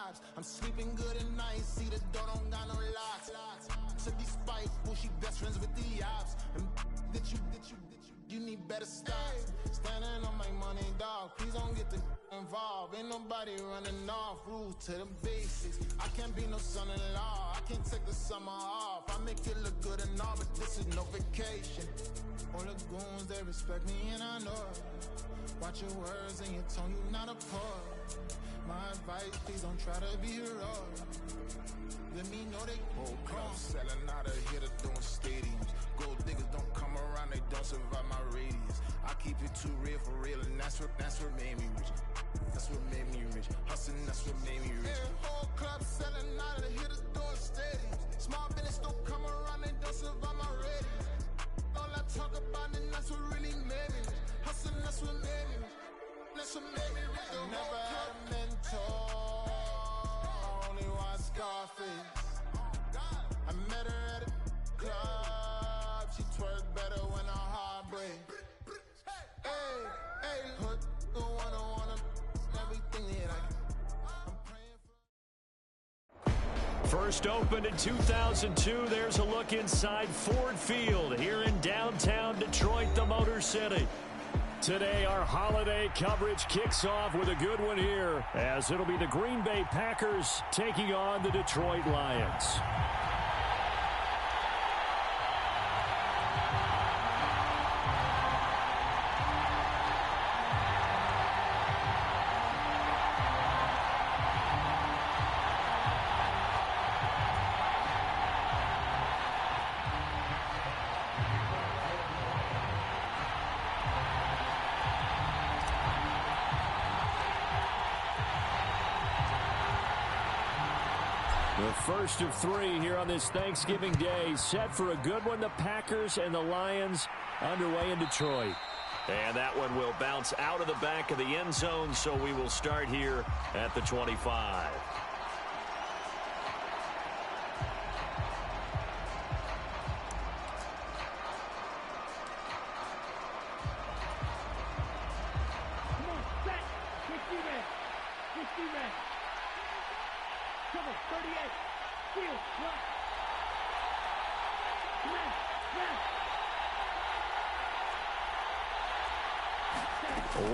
vibes. I'm sleeping good at night, see the door don't got no locks. To be spiteful, she best friends with the ops. And you need better stop. Standing on my money, dog. Please don't get the involved. Ain't nobody running off. Rules to the basics. I can't be no son-in-law. I can't take the summer off. I make it look good and all, but this is no vacation. All the goons, they respect me and I know it. Watch your words and your tone, you not a poet. My advice, please don't try to be heroic. Let me know they whole club selling out of here to doing stadiums. Gold diggers don't come around, they don't survive my radius. I keep it too real for real, and that's what made me rich. That's what made me rich. Hustling, that's what made me rich. Yeah, whole club selling out of here to doing stadiums. Small business don't come around, they don't survive my radius. All I talk about, and that's what really made me rich. Hustling, that's what made me rich. That's what made me rich. I never had a mentor. Only one Scarface. I met her at a club. She twerk better when her heart breaks. Hey, put the one on everything that I'm praying for. First opened in 2002. There's a look inside Ford Field here in downtown Detroit, the Motor City. Today, our holiday coverage kicks off with a good one here, as it'll be the Green Bay Packers taking on the Detroit Lions. The first of three here on this Thanksgiving Day, set for a good one. The Packers and the Lions underway in Detroit. And that one will bounce out of the back of the end zone, so we will start here at the 25.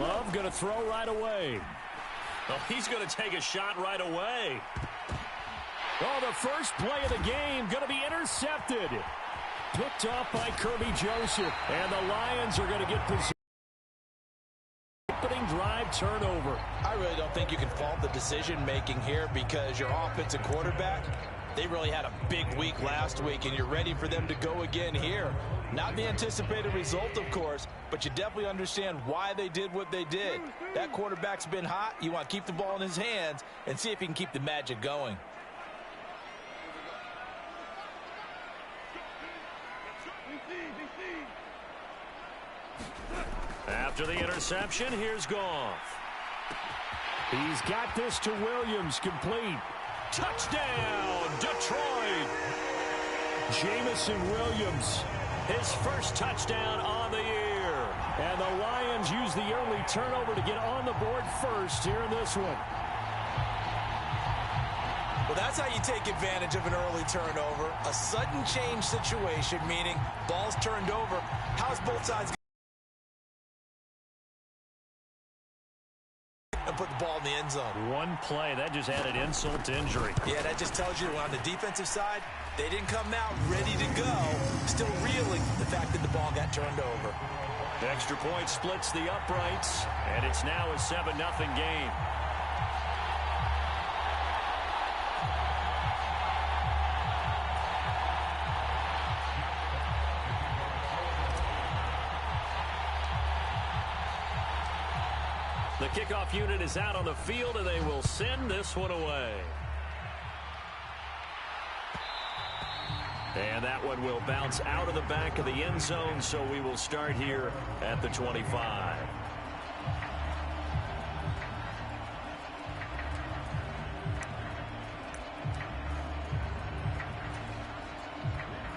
Love going to throw right away. Well, he's going to take a shot right away. Oh, the first play of the game going to be intercepted. Picked off by Kirby Joseph. And the Lions are going to get possession. Opening drive turnover. I really don't think you can fault the decision-making here, because your offensive quarterback, they really had a big week last week, and you're ready for them to go again here. Not the anticipated result, of course, but you definitely understand why they did what they did. That quarterback's been hot. You want to keep the ball in his hands and see if he can keep the magic going. After the interception, here's Goff. He's got this to Williams, complete. Touchdown, Detroit! Jamison Williams, his first touchdown on the year. And the Lions use the early turnover to get on the board first here in this one. Well, that's how you take advantage of an early turnover. A sudden change situation, meaning ball's turned over. How's both sides and put the ball in the end zone? One play, that just added insult to injury. Yeah, that just tells you on the defensive side, they didn't come out ready to go, still reeling the fact that the ball got turned over. Extra point splits the uprights, and it's now a 7-0 game. The kickoff unit is out on the field, and they will send this one away. And that one will bounce out of the back of the end zone, so we will start here at the 25.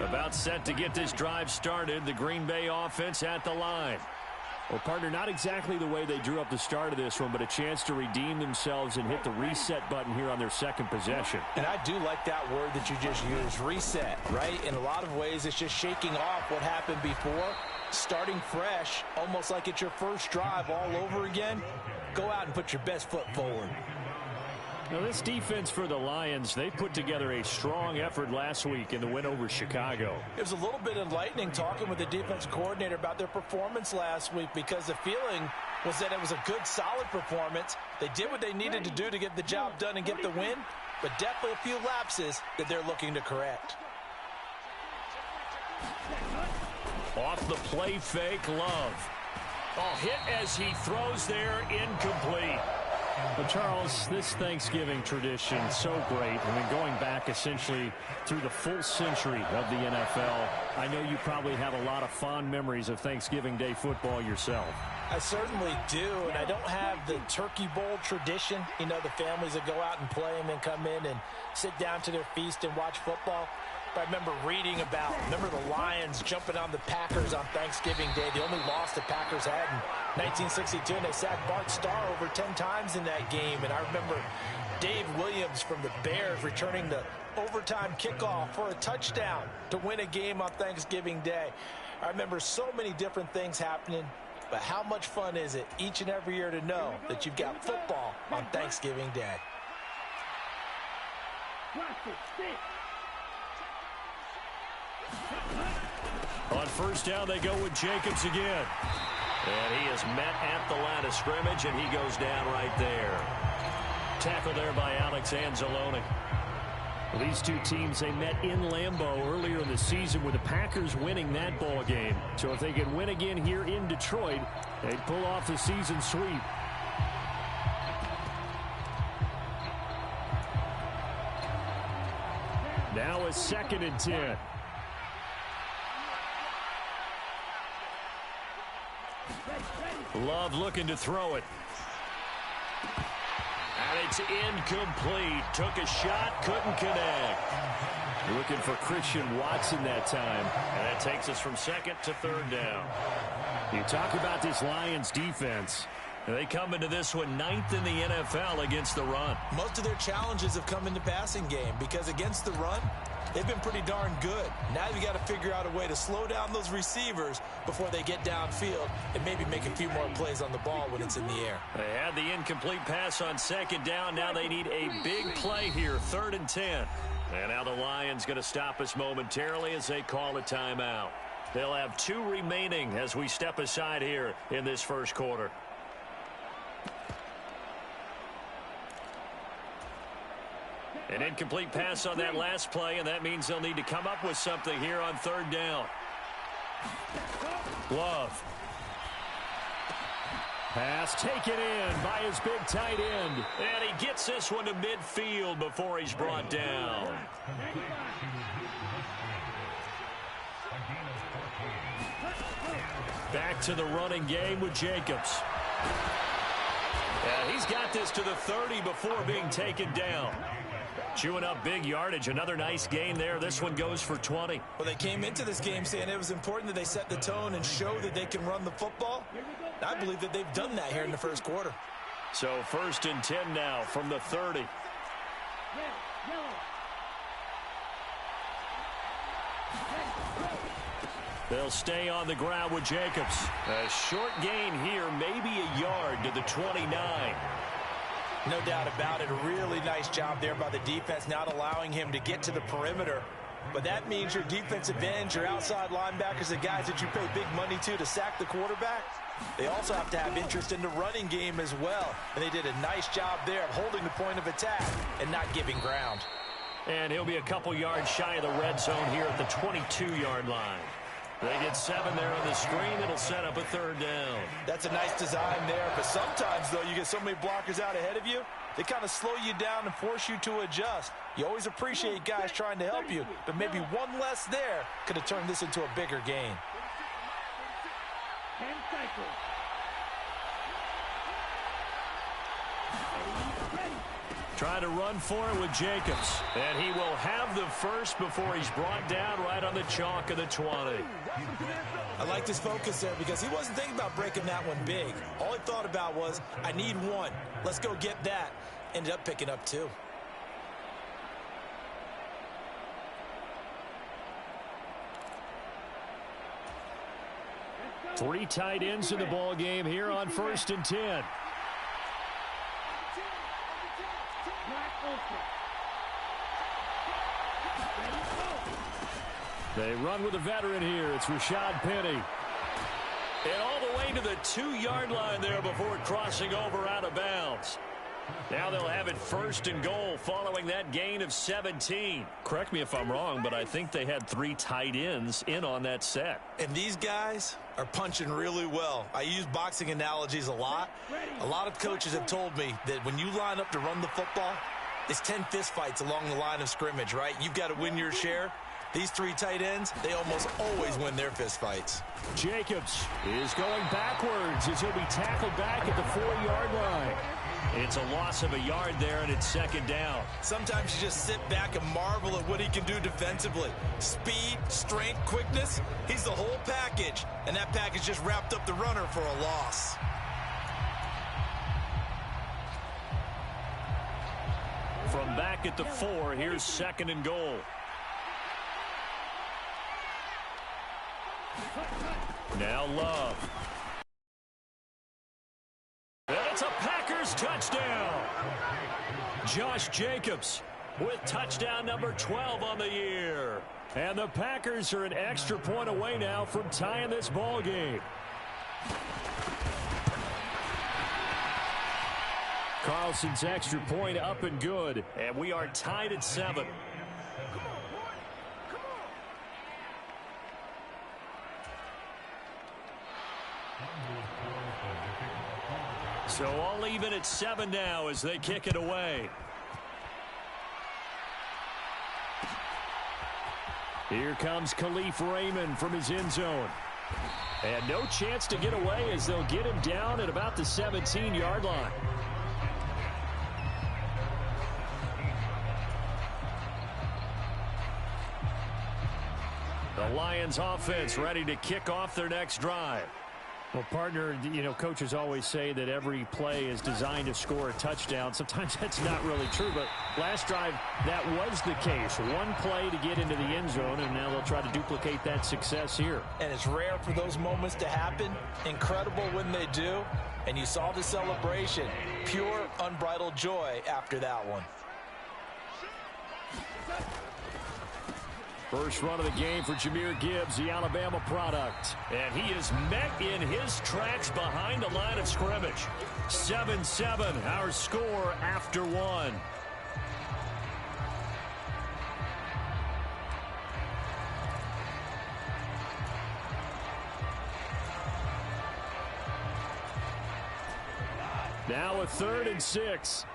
About set to get this drive started, the Green Bay offense at the line. Well, partner, not exactly the way they drew up the start of this one, but a chance to redeem themselves and hit the reset button here on their second possession. And I do like that word that you just used, reset, right? In a lot of ways, it's just shaking off what happened before, starting fresh, almost like it's your first drive all over again. Go out and put your best foot forward. Now, this defense for the Lions, they put together a strong effort last week in the win over Chicago. It was a little bit enlightening talking with the defense coordinator about their performance last week because the feeling was that it was a good, solid performance. They did what they needed to do to get the job done and get the win, but definitely a few lapses that they're looking to correct. Off the play fake, Love. Oh, hit as he throws there, incomplete. But, Charles, this Thanksgiving tradition, so great. I mean, going back essentially through the full century of the NFL, I know you probably have a lot of fond memories of Thanksgiving Day football yourself. I certainly do, and I don't have the Turkey Bowl tradition. You know, the families that go out and play and then come in and sit down to their feast and watch football. But I remember reading about, the Lions jumping on the Packers on Thanksgiving Day. The only loss the Packers had in 1962, and they sacked Bart Starr over 10 times in that game. And I remember Dave Williams from the Bears returning the overtime kickoff for a touchdown to win a game on Thanksgiving Day. I remember so many different things happening, but how much fun is it each and every year to know that you've got football on Thanksgiving Day? On first down, they go with Jacobs again. And he is met at the line of scrimmage, and he goes down right there. Tackle there by Alex Anzalone. Well, these two teams, they met in Lambeau earlier in the season with the Packers winning that ball game. So if they can win again here in Detroit, they'd pull off the season sweep. Now a 2nd and 10. Love looking to throw it. And it's incomplete. Took a shot, couldn't connect. Looking for Christian Watson that time. And that takes us from 2nd to 3rd down. You talk about this Lions defense. They come into this one 9th in the NFL against the run. Most of their challenges have come in the passing game because against the run, they've been pretty darn good. Now you got to figure out a way to slow down those receivers before they get downfield and maybe make a few more plays on the ball when it's in the air. They had the incomplete pass on 2nd down. Now they need a big play here, 3rd and 10. And now the Lions going to stop us momentarily as they call a timeout. They'll have 2 remaining as we step aside here in this first quarter. An incomplete pass on that last play, and that means they'll need to come up with something here on 3rd down. Love. Pass taken in by his big tight end. And he gets this one to midfield before he's brought down. Back to the running game with Jacobs. And he's got this to the 30 before being taken down. Chewing up big yardage. Another nice gain there. This one goes for 20. Well, they came into this game saying it was important that they set the tone and show that they can run the football. I believe that they've done that here in the first quarter. So 1st and 10 now from the 30. They'll stay on the ground with Jacobs. A short gain here, maybe a yard to the 29. No doubt about it. A really nice job there by the defense, not allowing him to get to the perimeter. But that means your defensive ends, your outside linebackers, the guys that you pay big money to sack the quarterback, they also have to have interest in the running game as well. And they did a nice job there of holding the point of attack and not giving ground. And he'll be a couple yards shy of the red zone here at the 22-yard line. They get 7 there on the screen. It'll set up a 3rd down. That's a nice design there. But sometimes, though, you get so many blockers out ahead of you, they kind of slow you down and force you to adjust. You always appreciate guys trying to help you, but maybe one less there could have turned this into a bigger gain. Trying to run for it with Jacobs. And he will have the first before he's brought down right on the chalk of the 20. I liked his focus there because he wasn't thinking about breaking that one big. All he thought about was, I need one. Let's go get that. Ended up picking up 2. Three tight ends in the ball game here on 1st and 10. They run with a veteran here. It's Rashad Penny. And all the way to the 2-yard line there before crossing over out of bounds. Now they'll have it 1st and goal following that gain of 17. Correct me if I'm wrong, but I think they had 3 tight ends in on that set. And these guys are punching really well. I use boxing analogies a lot. A lot of coaches have told me that when you line up to run the football, it's 10 fist fights along the line of scrimmage, right? You've got to win your share. These 3 tight ends, they almost always win their fist fights. Jacobs is going backwards as he'll be tackled back at the 4-yard line. It's a loss of a yard there, and it's 2nd down. Sometimes you just sit back and marvel at what he can do defensively. Speed, strength, quickness, he's the whole package. And that package just wrapped up the runner for a loss. From back at the 4, here's 2nd and goal. Now Love. And it's a Packers touchdown. Josh Jacobs with touchdown number 12 on the year. And the Packers are an extra point away now from tying this ball game. Carlson's extra point up and good. And we are tied at 7. So all even at 7 now as they kick it away. Here comes Khalif Raymond from his end zone. And no chance to get away as they'll get him down at about the 17-yard line. The Lions offense ready to kick off their next drive. Well, partner, you know, coaches always say that every play is designed to score a touchdown. Sometimes that's not really true, but last drive, that was the case. One play to get into the end zone, and now they'll try to duplicate that success here. And it's rare for those moments to happen. Incredible when they do. And you saw the celebration. Pure, unbridled joy after that one. First run of the game for Jahmyr Gibbs, the Alabama product. And he is met in his tracks behind the line of scrimmage. 7-7, our score after 1. Now a 3rd and 6.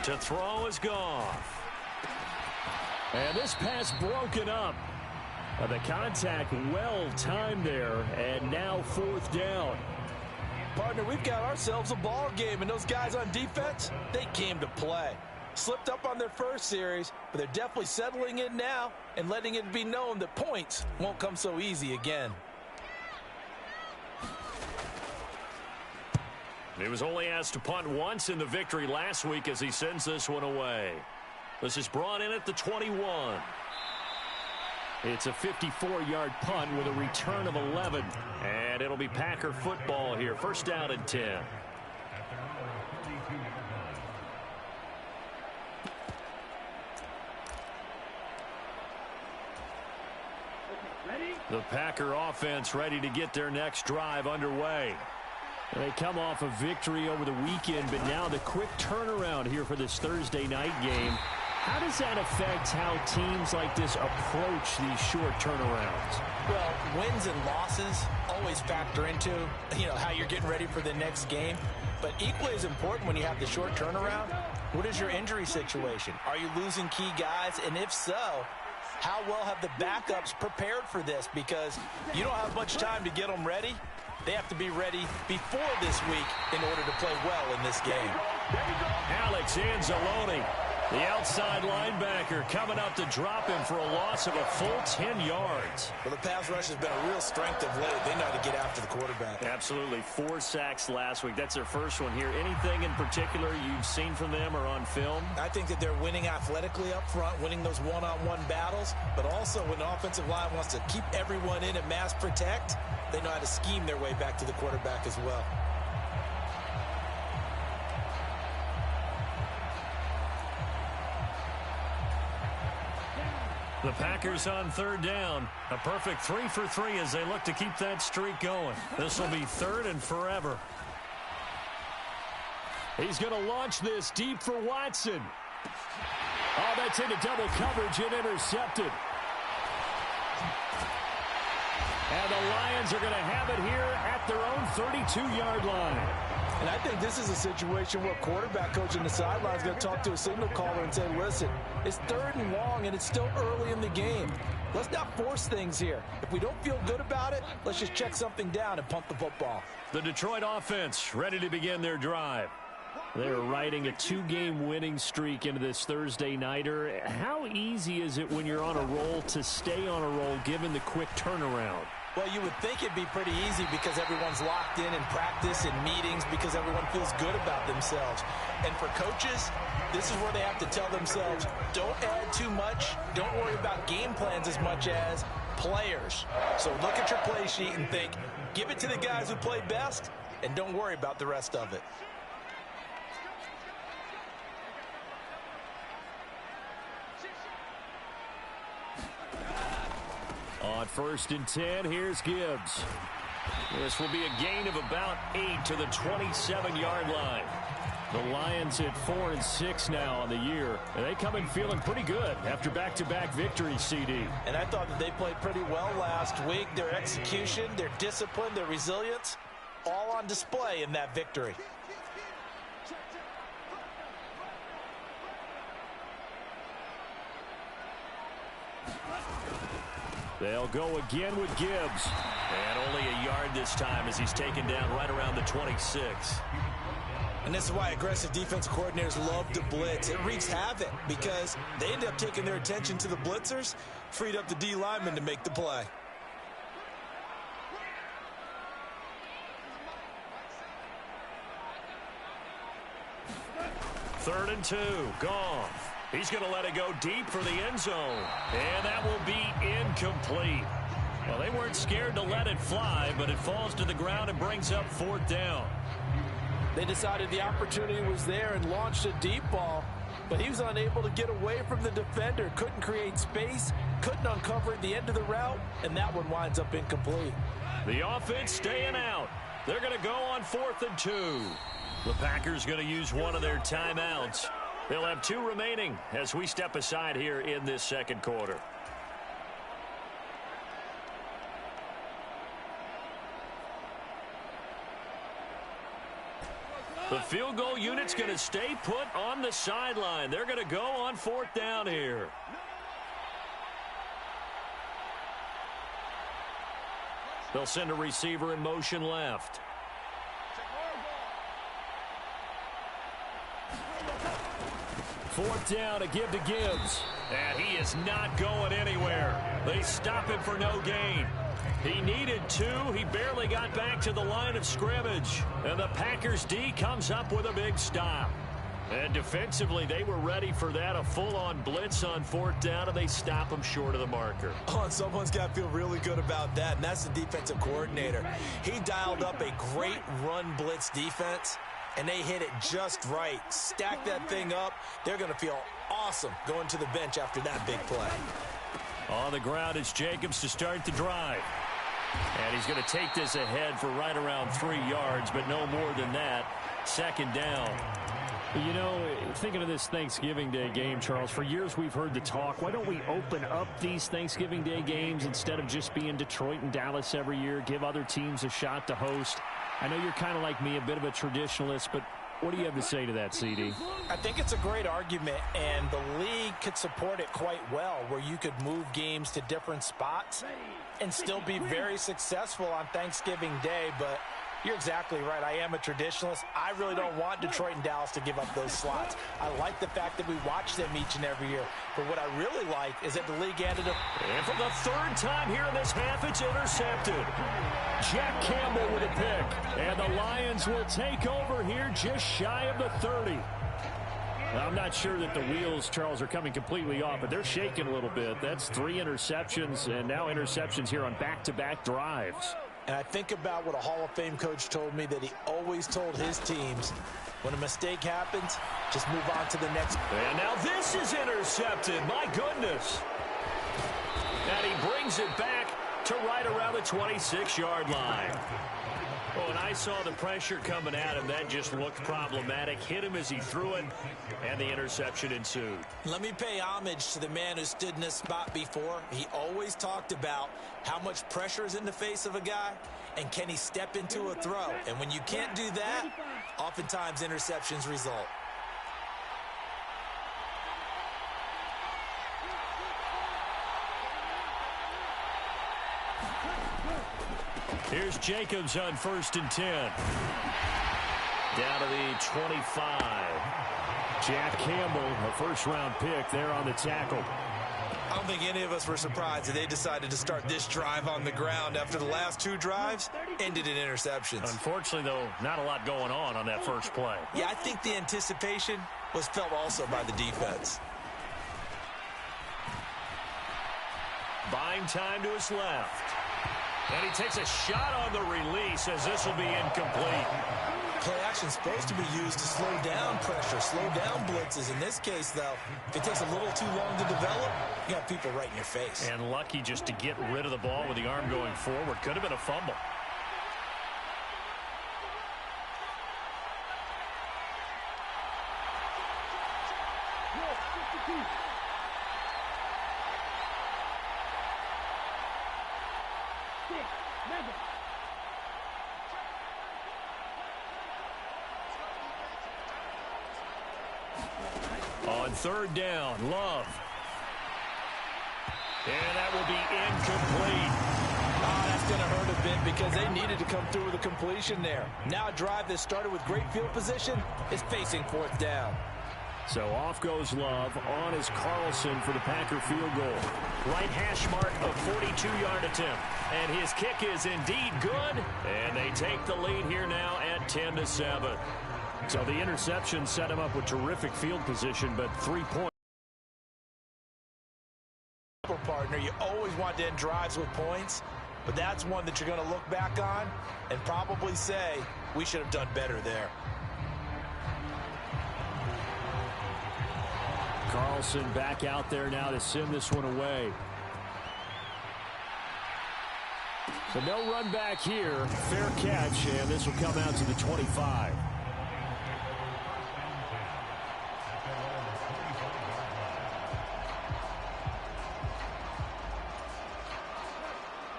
To throw is Goff. And this pass broken up. The contact well timed there, and now 4th down. Partner, we've got ourselves a ball game, and those guys on defense, they came to play. Slipped up on their first series, but they're definitely settling in now and letting it be known that points won't come so easy again. He was only asked to punt once in the victory last week as he sends this one away. This is brought in at the 21. It's a 54-yard punt with a return of 11. And it'll be Packer football here. 1st down and 10. The Packer offense ready to get their next drive underway. They come off a victory over the weekend, but now the quick turnaround here for this Thursday night game. How does that affect how teams like this approach these short turnarounds? Well, wins and losses always factor into, how you're getting ready for the next game. But equally as important when you have the short turnaround, what is your injury situation? Are you losing key guys? And if so, how well have the backups prepared for this? Because you don't have much time to get them ready. They have to be ready before this week in order to play well in this game. Alex Anzalone, the outside linebacker, coming up to drop him for a loss of a full 10 yards. Well, the pass rush has been a real strength of late. They know how to get after the quarterback. Absolutely. 4 sacks last week. That's their first one here. Anything in particular you've seen from them or on film? I think that they're winning athletically up front, winning those one-on-one battles, but also when the offensive line wants to keep everyone in and mass protect, they know how to scheme their way back to the quarterback as well. The Packers on 3rd down. A perfect 3 for 3 as they look to keep that streak going. This will be 3rd and forever. He's going to launch this deep for Watson. Oh, that's into double coverage and intercepted. And the Lions are going to have it here at their own 32-yard line. And I think this is a situation where quarterback coach on the sideline is going to talk to a signal caller and say, listen, it's 3rd and long and it's still early in the game. Let's not force things here. If we don't feel good about it, let's just check something down and pump the football. The Detroit offense ready to begin their drive. They're riding a 2-game winning streak into this Thursday nighter. How easy is it when you're on a roll to stay on a roll given the quick turnaround? Well, you would think it'd be pretty easy because everyone's locked in practice and meetings because everyone feels good about themselves. And for coaches, this is where they have to tell themselves, don't add too much. Don't worry about game plans as much as players. So look at your play sheet and think, give it to the guys who play best, and don't worry about the rest of it. On 1st and 10, here's Gibbs. This will be a gain of about 8 to the 27-yard line. The Lions at 4-6 now on the year, and they come in feeling pretty good after back-to-back victories, CD. And I thought that they played pretty well last week. Their execution, their discipline, their resilience, all on display in that victory. They'll go again with Gibbs. And only a yard this time as he's taken down right around the 26. And this is why aggressive defensive coordinators love to blitz. It wreaks havoc because they end up taking their attention to the blitzers, freed up the D lineman to make the play. Third and 2, Goff. He's going to let it go deep for the end zone. And that will be incomplete. Well, they weren't scared to let it fly, but it falls to the ground and brings up 4th down. They decided the opportunity was there and launched a deep ball, but he was unable to get away from the defender, couldn't create space, couldn't uncover the end of the route, and that one winds up incomplete. The offense staying out. They're going to go on 4th and 2. The Packers going to use one of their timeouts. They'll have 2 remaining as we step aside here in this second quarter. The field goal unit's going to stay put on the sideline. They're going to go on 4th down here. They'll send a receiver in motion left. Fourth down to give to Gibbs. And he is not going anywhere. They stop him for no gain. He needed 2. He barely got back to the line of scrimmage. And the Packers D comes up with a big stop. And defensively, they were ready for that, a full-on blitz on 4th down, and they stop him short of the marker. Oh, and someone's got to feel really good about that, and that's the defensive coordinator. He dialed up a great run blitz defense, and they hit it just right. Stack that thing up. They're going to feel awesome going to the bench after that big play. On the ground, it's Jacobs to start the drive. And he's going to take this ahead for right around 3 yards, but no more than that. 2nd down. You know, thinking of this Thanksgiving Day game, Charles, for years we've heard the talk, why don't we open up these Thanksgiving Day games instead of just being Detroit and Dallas every year, give other teams a shot to host? I know you're kind of like me, a bit of a traditionalist, but What do you have to say to that, CD? I think it's a great argument, and the league could support it quite well, where you could move games to different spots and still be very successful on Thanksgiving Day. But you're exactly right. I am a traditionalist. I really don't want Detroit and Dallas to give up those slots. I like the fact that we watch them each and every year. But what I really like is that the league ended up. And for the third time here in this half, it's intercepted. Jack Campbell with a pick. And the Lions will take over here just shy of the 30. I'm not sure that the wheels, Charles, are coming completely off, but they're shaking a little bit. That's 3 interceptions, and now interceptions here on back-to-back drives. And I think about what a Hall of Fame coach told me, that he always told his teams, when a mistake happens, just move on to the next. And now this is intercepted. My goodness. And he brings it back to right around the 26-yard line. Oh, and I saw the pressure coming at him. That just looked problematic. Hit him as he threw it, and the interception ensued. Let me pay homage to the man who stood in this spot before. He always talked about how much pressure is in the face of a guy, and can he step into a throw. And when you can't do that, oftentimes interceptions result. Here's Jacobs on 1st and 10. Down to the 25. Jack Campbell, a first-round pick there on the tackle. I don't think any of us were surprised that they decided to start this drive on the ground after the last 2 drives ended in interceptions. Unfortunately, though, not a lot going on that first play. Yeah, I think the anticipation was felt also by the defense. Buying time to his left. And he takes a shot on the release as this will be incomplete. Play action is supposed to be used to slow down pressure, slow down blitzes. In this case, though, if it takes a little too long to develop, you got people right in your face. And lucky just to get rid of the ball with the arm going forward. Could have been a fumble. On 3rd down, Love. And that will be incomplete. Oh, that's going to hurt a bit because they needed to come through with a completion there. Now a drive that started with great field position is facing 4th down. So off goes Love. On is Carlson for the Packer field goal. Right hash mark of 42-yard attempt. And his kick is indeed good. And they take the lead here now at 10-7. So the interception set him up with terrific field position, but 3 points. Partner, you always want to end drives with points, but that's one that you're going to look back on and probably say, we should have done better there. Carlson back out there now to send this one away. So no run back here. Fair catch, and this will come out to the 25.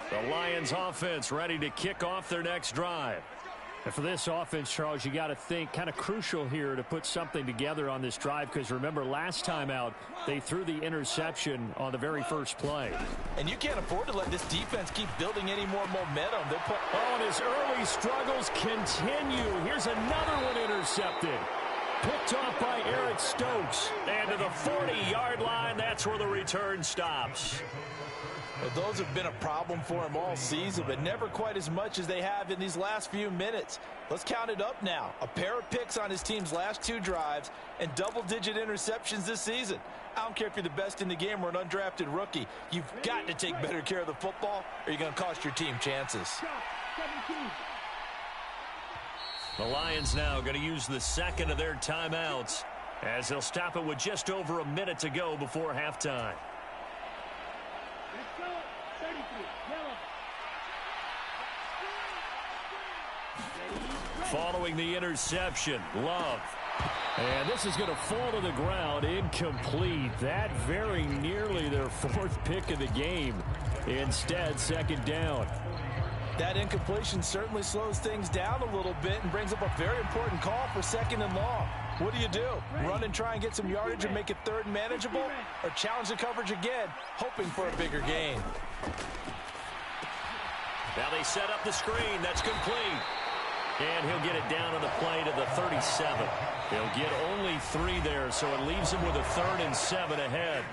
The Lions offense ready to kick off their next drive. And for this offense, Charles, you got to think kind of crucial here to put something together on this drive, because remember last time out they threw the interception on the very first play. And you can't afford to let this defense keep building any more momentum. And his early struggles continue. Here's another one intercepted. Picked off by Eric Stokes. And to the 40-yard line, that's where the return stops. Well, those have been a problem for him all season, but never quite as much as they have in these last few minutes. Let's count it up now. A pair of picks on his team's last 2 drives and double-digit interceptions this season. I don't care if you're the best in the game or an undrafted rookie. You've got to take better care of the football or you're going to cost your team chances. The Lions now going to use the second of their timeouts as they'll stop it with just over a minute to go before halftime. Following the interception, Love. And this is going to fall to the ground, incomplete. That very nearly their 4th pick of the game. Instead, 2nd down. That incompletion certainly slows things down a little bit and brings up a very important call for 2nd and long. What do? Run and try and get some yardage and make it 3rd and manageable? Or challenge the coverage again, hoping for a bigger gain? Now they set up the screen. That's complete. And he'll get it down on the play to the 37. He'll get only 3 there, so it leaves him with a 3rd and 7 ahead.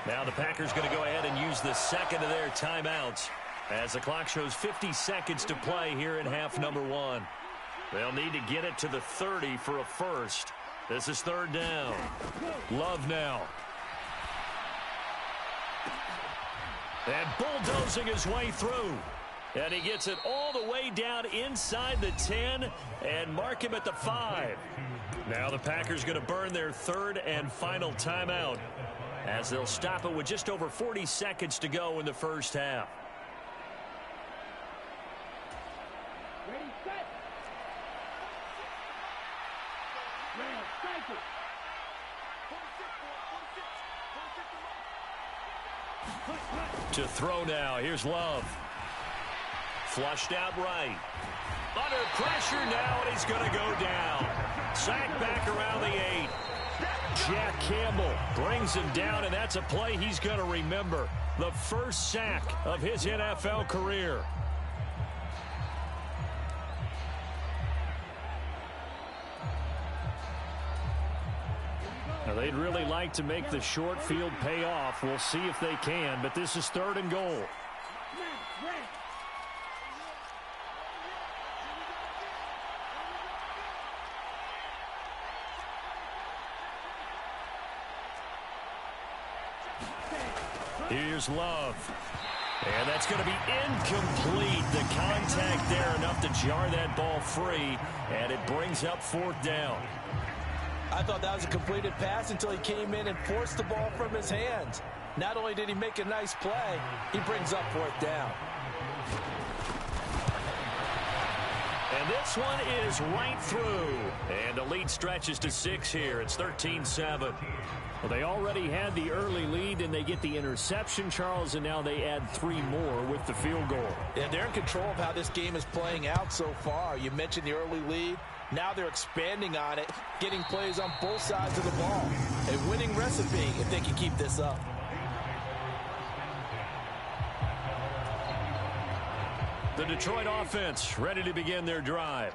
Now the Packers going to go ahead and use the second of their timeouts as the clock shows 50 seconds to play here in half number 1. They'll need to get it to the 30 for a first. This is 3rd down. Love now. And bulldozing his way through. And he gets it all the way down inside the 10 and mark him at the 5. Now the Packers going to burn their 3rd and final timeout as they'll stop it with just over 40 seconds to go in the first half. To throw now. Here's Love. Flushed out right. Under pressure now, and he's going to go down. Sacked back around the 8. Jack Campbell brings him down, and that's a play he's going to remember. The first sack of his NFL career. Now, they'd really like to make the short field pay off. We'll see if they can, but this is 3rd and goal. Here's Love. And that's going to be incomplete. The contact there enough to jar that ball free, and it brings up 4th down. I thought that was a completed pass until he came in and forced the ball from his hands. Not only did he make a nice play, he brings up 4th down. And this one is right through. And the lead stretches to 6 here. It's 13-7. Well, they already had the early lead, and they get the interception, Charles, and now they add 3 more with the field goal. Yeah, they're in control of how this game is playing out so far. You mentioned the early lead. Now they're expanding on it, getting plays on both sides of the ball. A winning recipe if they can keep this up. The Detroit offense ready to begin their drive.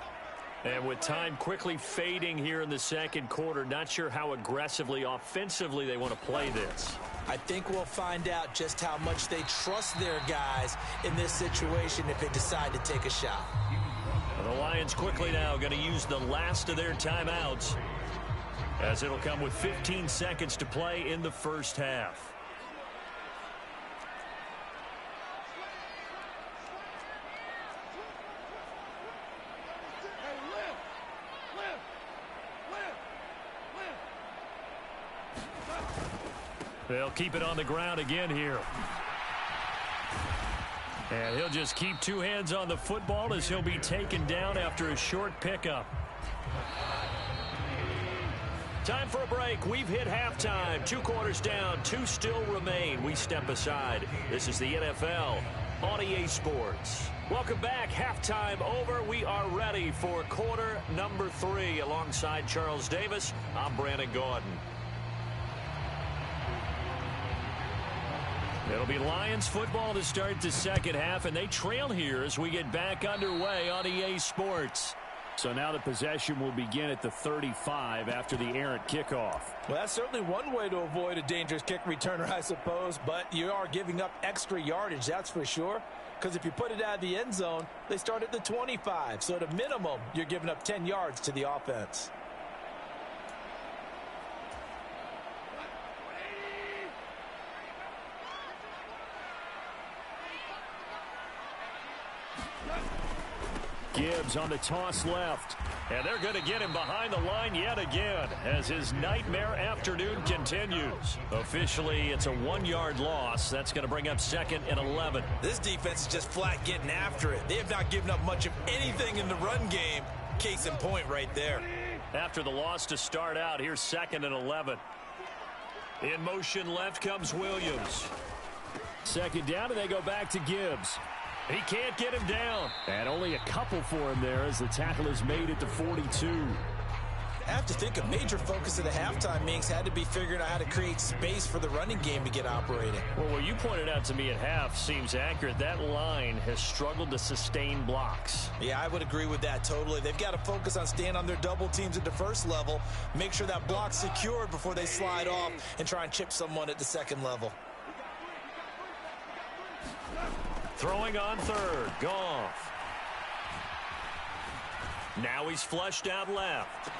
And with time quickly fading here in the second quarter, not sure how aggressively, offensively they want to play this. I think we'll find out just how much they trust their guys in this situation if they decide to take a shot. The Lions quickly now going to use the last of their timeouts as it'll come with 15 seconds to play in the first half. They'll keep it on the ground again here. And he'll just keep 2 hands on the football as he'll be taken down after a short pickup. Time for a break. We've hit halftime. 2 quarters down. 2 still remain. We step aside. This is the NFL on EA Sports. Welcome back. Halftime over. We are ready for quarter number 3. Alongside Charles Davis, I'm Brandon Gordon. It'll be Lions football to start the second half, and they trail here as we get back underway on EA Sports. So now the possession will begin at the 35 after the errant kickoff. Well, that's certainly one way to avoid a dangerous kick returner, I suppose, but you are giving up extra yardage, that's for sure, because if you put it out of the end zone, they start at the 25. So at a minimum, you're giving up 10 yards to the offense. Gibbs on the toss left. And they're going to get him behind the line yet again as his nightmare afternoon continues. Officially, it's a 1-yard loss. That's going to bring up 2nd and 11. This defense is just flat getting after it. They have not given up much of anything in the run game. Case in point right there. After the loss to start out, here's 2nd and 11. In motion left comes Williams. 2nd down, and they go back to Gibbs. He can't get him down. And only a couple for him there as the tackle is made at the 42. I have to think a major focus of the halftime Minks had to be figuring out how to create space for the running game to get operating. Well, what you pointed out to me at half seems accurate. That line has struggled to sustain blocks. Yeah, I would agree with that totally. They've got to focus on staying on their double teams at the first level, make sure that block's secured before they slide off and try and chip someone at the second level. Throwing on third, Goff. Now he's flushed out left.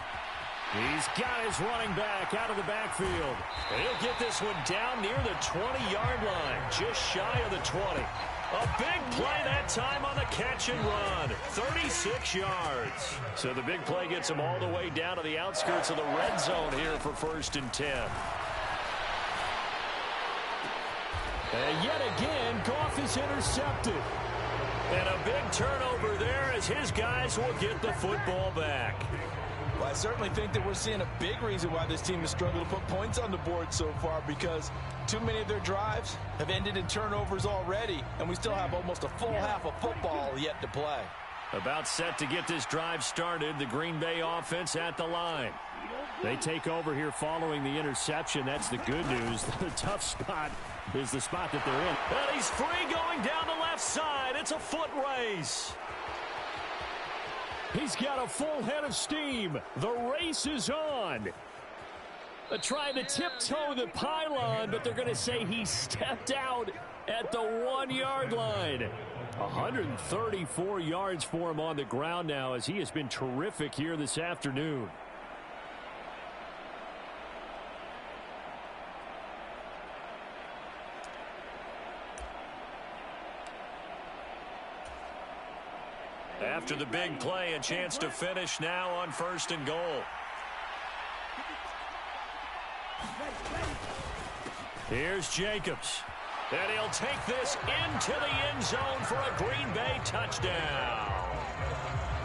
He's got his running back out of the backfield. And he'll get this one down near the 20-yard line, just shy of the 20. A big play that time on the catch and run, 36 yards. So the big play gets him all the way down to the outskirts of the red zone here for 1st and 10. And yet again, Goff is intercepted. And a big turnover there as his guys will get the football back. Well, I certainly think that we're seeing a big reason why this team has struggled to put points on the board so far, because too many of their drives have ended in turnovers already, and we still have almost a full half of football yet to play. About set to get this drive started, the Green Bay offense at the line. They take over here following the interception. That's the good news. The tough spot is the spot that they're in. And he's free going down the left side. It's a foot race. He's got a full head of steam. The race is on. They're trying to tiptoe the pylon, but they're going to say he stepped out at the 1-yard line. 134 yards for him on the ground now as he has been terrific here this afternoon. After the big play, a chance to finish now on 1st and goal. Here's Jacobs. And he'll take this into the end zone for a Green Bay touchdown.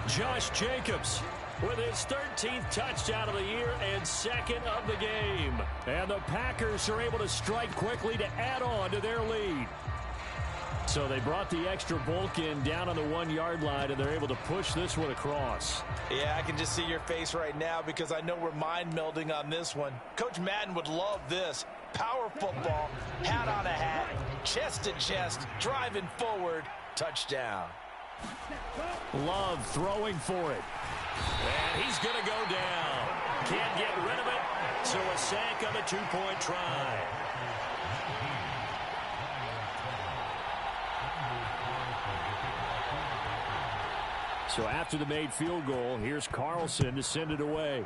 Josh Jacobs with his 13th touchdown of the year and 2nd of the game. And the Packers are able to strike quickly to add on to their lead. So they brought the extra bulk in down on the 1-yard line, and they're able to push this one across. Yeah, I can just see your face right now because I know we're mind melding on this one. Coach Madden would love this. Power football, hat on a hat, chest to chest, driving forward, touchdown. Love throwing for it. And he's going to go down. Can't get rid of it. So a sack on the 2-point try. So after the made field goal, here's Carlson to send it away.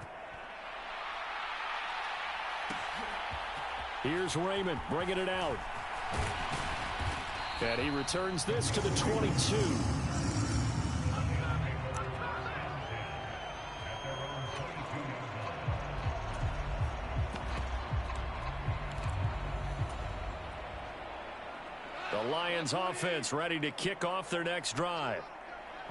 Here's Raymond bringing it out. And he returns this to the 22. The Lions offense ready to kick off their next drive.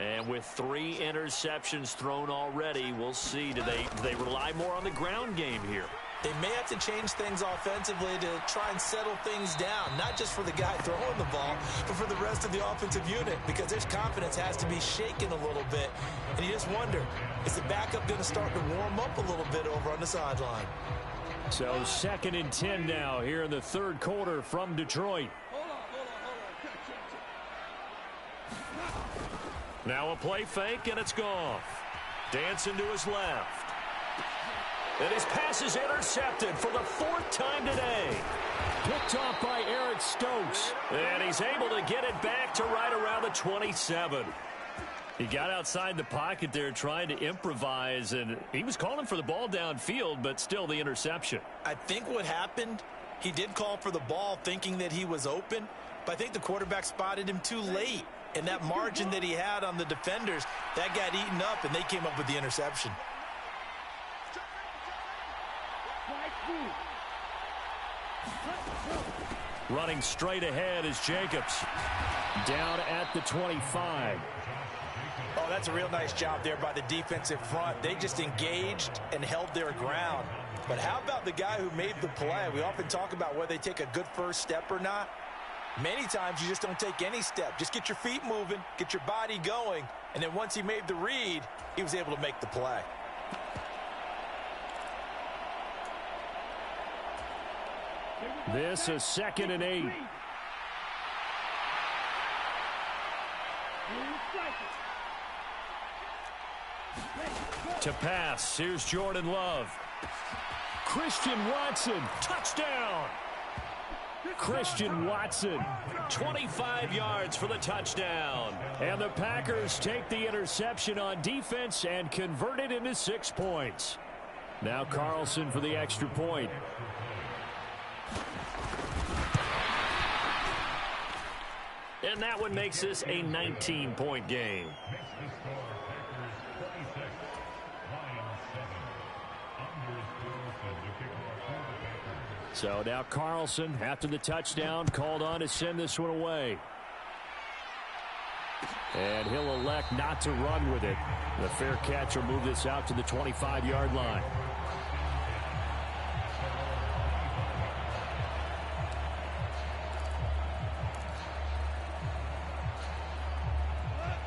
And with 3 interceptions thrown already, we'll see. Do they rely more on the ground game here? They may have to change things offensively to try and settle things down, not just for the guy throwing the ball, but for the rest of the offensive unit, because his confidence has to be shaken a little bit. And you just wonder, is the backup going to start to warm up a little bit over on the sideline? So 2nd and 10 now here in the 3rd quarter from Detroit. Now a play fake, and it's Goff. Dancing to his left. And his pass is intercepted for the 4th time today. Picked off by Eric Stokes. And he's able to get it back to right around the 27. He got outside the pocket there trying to improvise, and he was calling for the ball downfield, but still the interception. I think what happened, he did call for the ball thinking that he was open, but I think the quarterback spotted him too late. And that margin that he had on the defenders, that got eaten up, and they came up with the interception. Running straight ahead is Jacobs. Down at the 25. Oh, that's a real nice job there by the defensive front. They just engaged and held their ground. But how about the guy who made the play? We often talk about whether they take a good first step or not. Many times you just don't take any step. Just get your feet moving, get your body going, and then once he made the read, he was able to make the play. This is 2nd and 8. To pass, here's Jordan Love. Christian Watson, touchdown! Christian Watson, 25 yards for the touchdown. And the Packers take the interception on defense and convert it into 6 points. Now Carlson for the extra point. And that one makes this a 19-point game. So now Carlson, after the touchdown, called on to send this one away. And he'll elect not to run with it. The fair catch will move this out to the 25-yard line.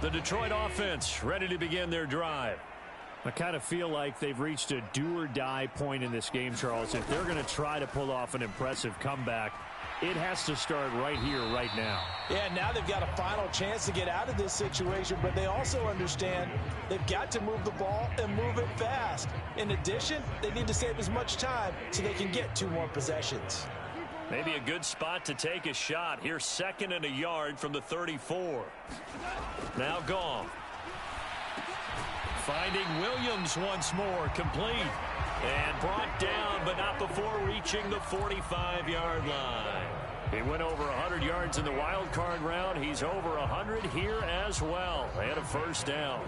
The Detroit offense ready to begin their drive. I kind of feel like they've reached a do-or-die point in this game, Charles. If they're going to try to pull off an impressive comeback, it has to start right here, right now. Yeah, now they've got a final chance to get out of this situation, but they also understand they've got to move the ball and move it fast. In addition, they need to save as much time so they can get 2 more possessions. Maybe a good spot to take a shot. Here's 2nd and a yard from the 34. Now Goff. Finding Williams once more, complete. And brought down, but not before reaching the 45-yard line. He went over 100 yards in the wild card round. He's over 100 here as well. And a first down.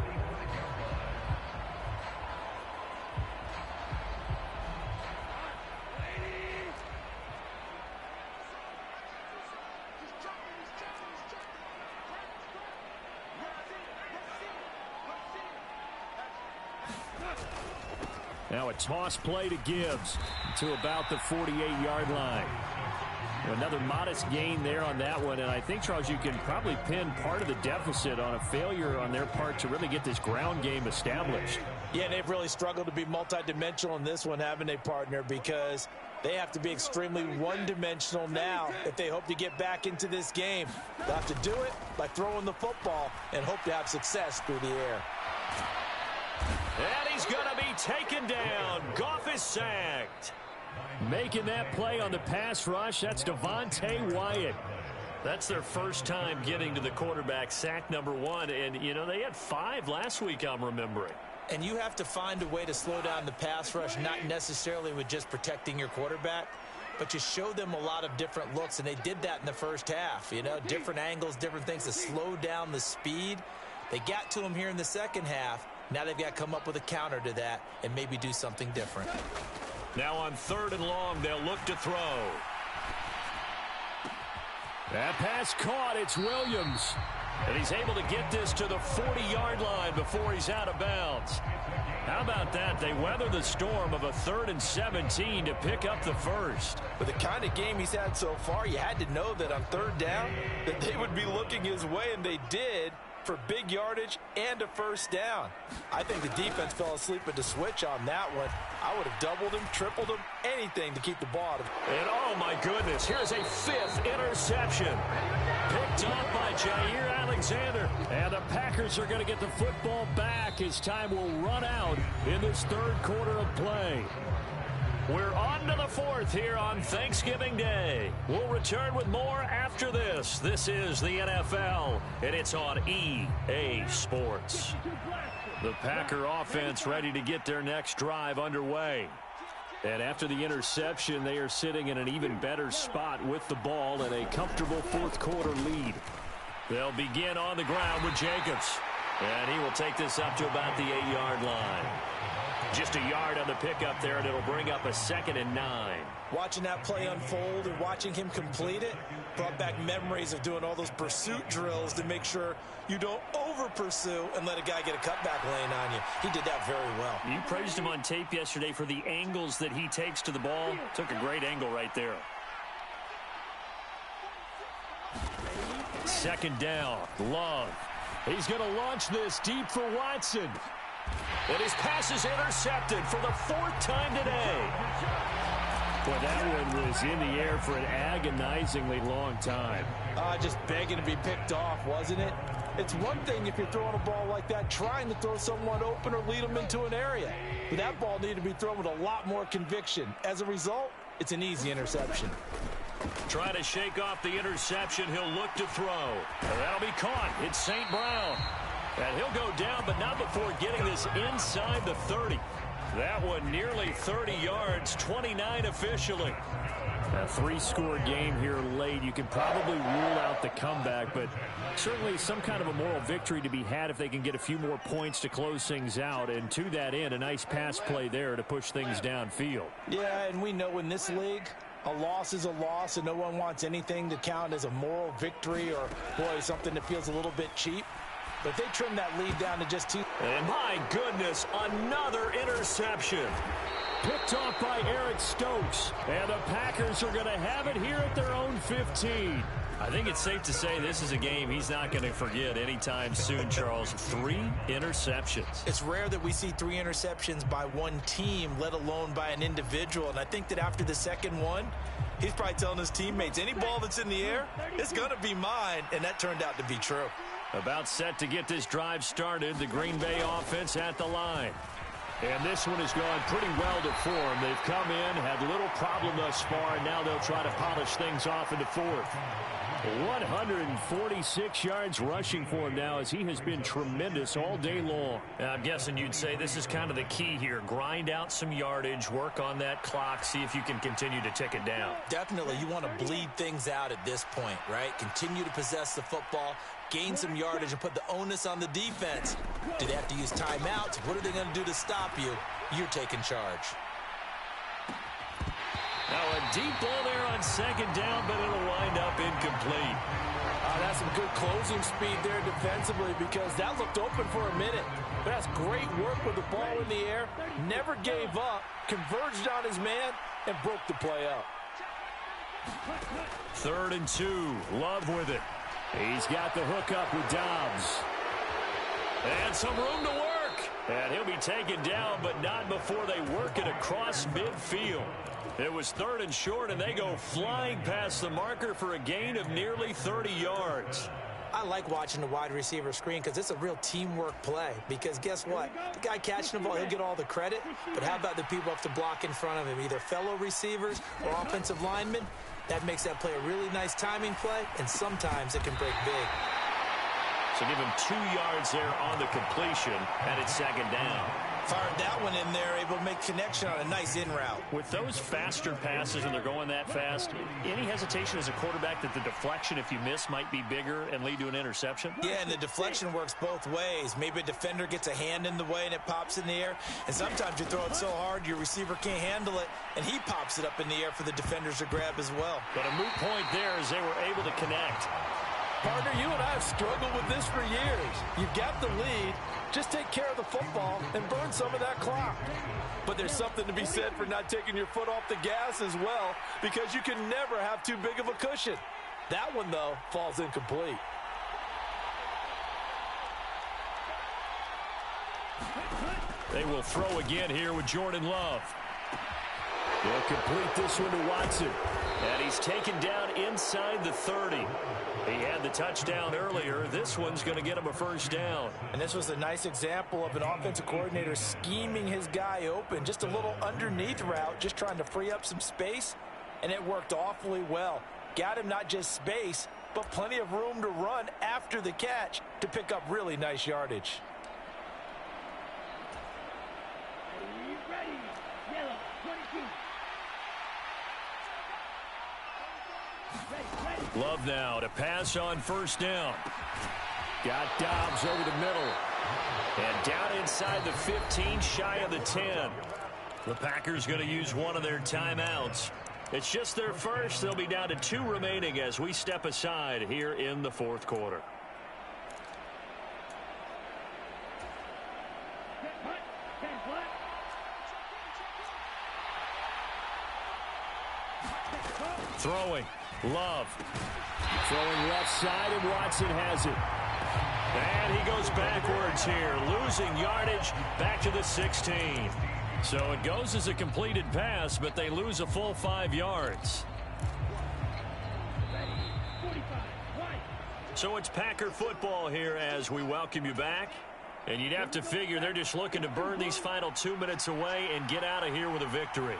Now a toss play to Gibbs to about the 48-yard line. Another modest gain there on that one, and I think, Charles, you can probably pin part of the deficit on a failure on their part to really get this ground game established. Yeah, they've really struggled to be multidimensional in this one, haven't they, partner? Because they have to be extremely one-dimensional now if they hope to get back into this game. They'll have to do it by throwing the football and hope to have success through the air. And he's going to be taken down. Goff is sacked. Making that play on the pass rush, that's Devontae Wyatt. That's their first time getting to the quarterback, sack number 1. And, you know, they had 5 last week, I'm remembering. And you have to find a way to slow down the pass rush, not necessarily with just protecting your quarterback, but you show them a lot of different looks, and they did that in the first half. You know, different angles, different things to slow down the speed. They got to him here in the second half. Now they've got to come up with a counter to that and maybe do something different. Now on 3rd and long, they'll look to throw. That pass caught. It's Williams. And he's able to get this to the 40-yard line before he's out of bounds. How about that? They weather the storm of a 3rd and 17 to pick up the first. With the kind of game he's had so far, you had to know that on 3rd down that they would be looking his way, and they did, for big yardage and a first down. I think the defense fell asleep at the switch on that one. I would have doubled him, tripled him, anything to keep the ball out of. And oh my goodness, here's a 5th interception. Picked off by Jair Alexander. And the Packers are going to get the football back as time will run out in this 3rd quarter of play. We're on to the 4th here on Thanksgiving Day. We'll return with more after this. This is the NFL, and it's on EA Sports. The Packer offense ready to get their next drive underway. And after the interception, they are sitting in an even better spot with the ball and a comfortable 4th quarter lead. They'll begin on the ground with Jacobs. And he will take this up to about the 8-yard line. Just a yard on the pickup there, and it'll bring up a 2nd and 9. Watching that play unfold and watching him complete it brought back memories of doing all those pursuit drills to make sure you don't over-pursue and let a guy get a cutback lane on you. He did that very well. You praised him on tape yesterday for the angles that he takes to the ball. Took a great angle right there. second down. Love. He's going to launch this deep for Watson. And his pass is intercepted for the 4th time today. Boy, that one was in the air for an agonizingly long time. Just begging to be picked off, wasn't it? It's one thing if you're throwing a ball like that, trying to throw someone open or lead them into an area. But that ball needed to be thrown with a lot more conviction. As a result, it's an easy interception. Trying to shake off the interception, he'll look to throw. And that'll be caught. It's St. Brown. And he'll go down, but not before getting this inside the 30. That one nearly 30 yards, 29 officially. A 3-score game here late. You can probably rule out the comeback, but certainly some kind of a moral victory to be had if they can get a few more points to close things out. And to that end, a nice pass play there to push things downfield. Yeah, and we know in this league, a loss is a loss, and no one wants anything to count as a moral victory or, boy, something that feels a little bit cheap. But they trimmed that lead down to just 2. And my goodness, another interception. Picked off by Eric Stokes. And the Packers are going to have it here at their own 15. I think it's safe to say this is a game he's not going to forget anytime soon, Charles. 3 interceptions. It's rare that we see 3 interceptions by one team, let alone by an individual. And I think that after the second one, he's probably telling his teammates, any ball that's in the air, it's going to be mine. And that turned out to be true. About set to get this drive started, the Green Bay offense at the line. And this one has gone pretty well to form. They've come in, had little problem thus far, and now they'll try to polish things off in the 4th. 146 yards rushing for him now as he has been tremendous all day long. And I'm guessing you'd say this is kind of the key here. Grind out some yardage, work on that clock, see if you can continue to tick it down. Definitely. You want to bleed things out at this point, right? Continue to possess the football, gain some yardage, and put the onus on the defense. Do they have to use timeouts? What are they going to do to stop you? You're taking charge. Now a deep ball there on second down, but it'll wind up incomplete. That's some good closing speed there defensively because that looked open for a minute. But that's great work with the ball in the air. Never gave up, converged on his man, and broke the play up. 3rd and 2. Love with it. He's got the hook up with Dobbs. And some room to work. And he'll be taken down, but not before they work it across midfield. It was 3rd and short, and they go flying past the marker for a gain of nearly 30 yards. I like watching the wide receiver screen because it's a real teamwork play. Because guess what? The guy catching the ball, he'll get all the credit. But how about the people have to block in front of him, either fellow receivers or offensive linemen? That makes that play a really nice timing play, and sometimes it can break big. So give him 2 yards there on the completion, and it's second down. Fired that one in there, able to make connection on a nice in route. With those faster passes and they're going that fast, any hesitation as a quarterback that the deflection, if you miss, might be bigger and lead to an interception? Yeah, and the deflection works both ways. Maybe a defender gets a hand in the way and it pops in the air. And sometimes you throw it so hard your receiver can't handle it, and he pops it up in the air for the defenders to grab as well. But a moot point there as they were able to connect. Partner, you and I have struggled with this for years. You've got the lead. Just take care of the football and burn some of that clock. But there's something to be said for not taking your foot off the gas as well, because you can never have too big of a cushion. That one, though, falls incomplete. They will throw again here with Jordan Love. They'll complete this one to Watson. And he's taken down inside the 30. He had the touchdown earlier. This one's going to get him a first down. And this was a nice example of an offensive coordinator scheming his guy open. Just a little underneath route, just trying to free up some space. And it worked awfully well. Got him not just space, but plenty of room to run after the catch to pick up really nice yardage. Love now to pass on first down. Got Dobbs over the middle. And down inside the 15, shy of the 10. The Packers going to use one of their timeouts. It's just their first. They'll be down to 2 remaining as we step aside here in the 4th quarter. Throwing. Love. Throwing left side, and Watson has it. And he goes backwards here, losing yardage back to the 16. So it goes as a completed pass, but they lose a full 5 yards. So it's Packer football here as we welcome you back. And you'd have to figure they're just looking to burn these final 2 minutes away and get out of here with a victory.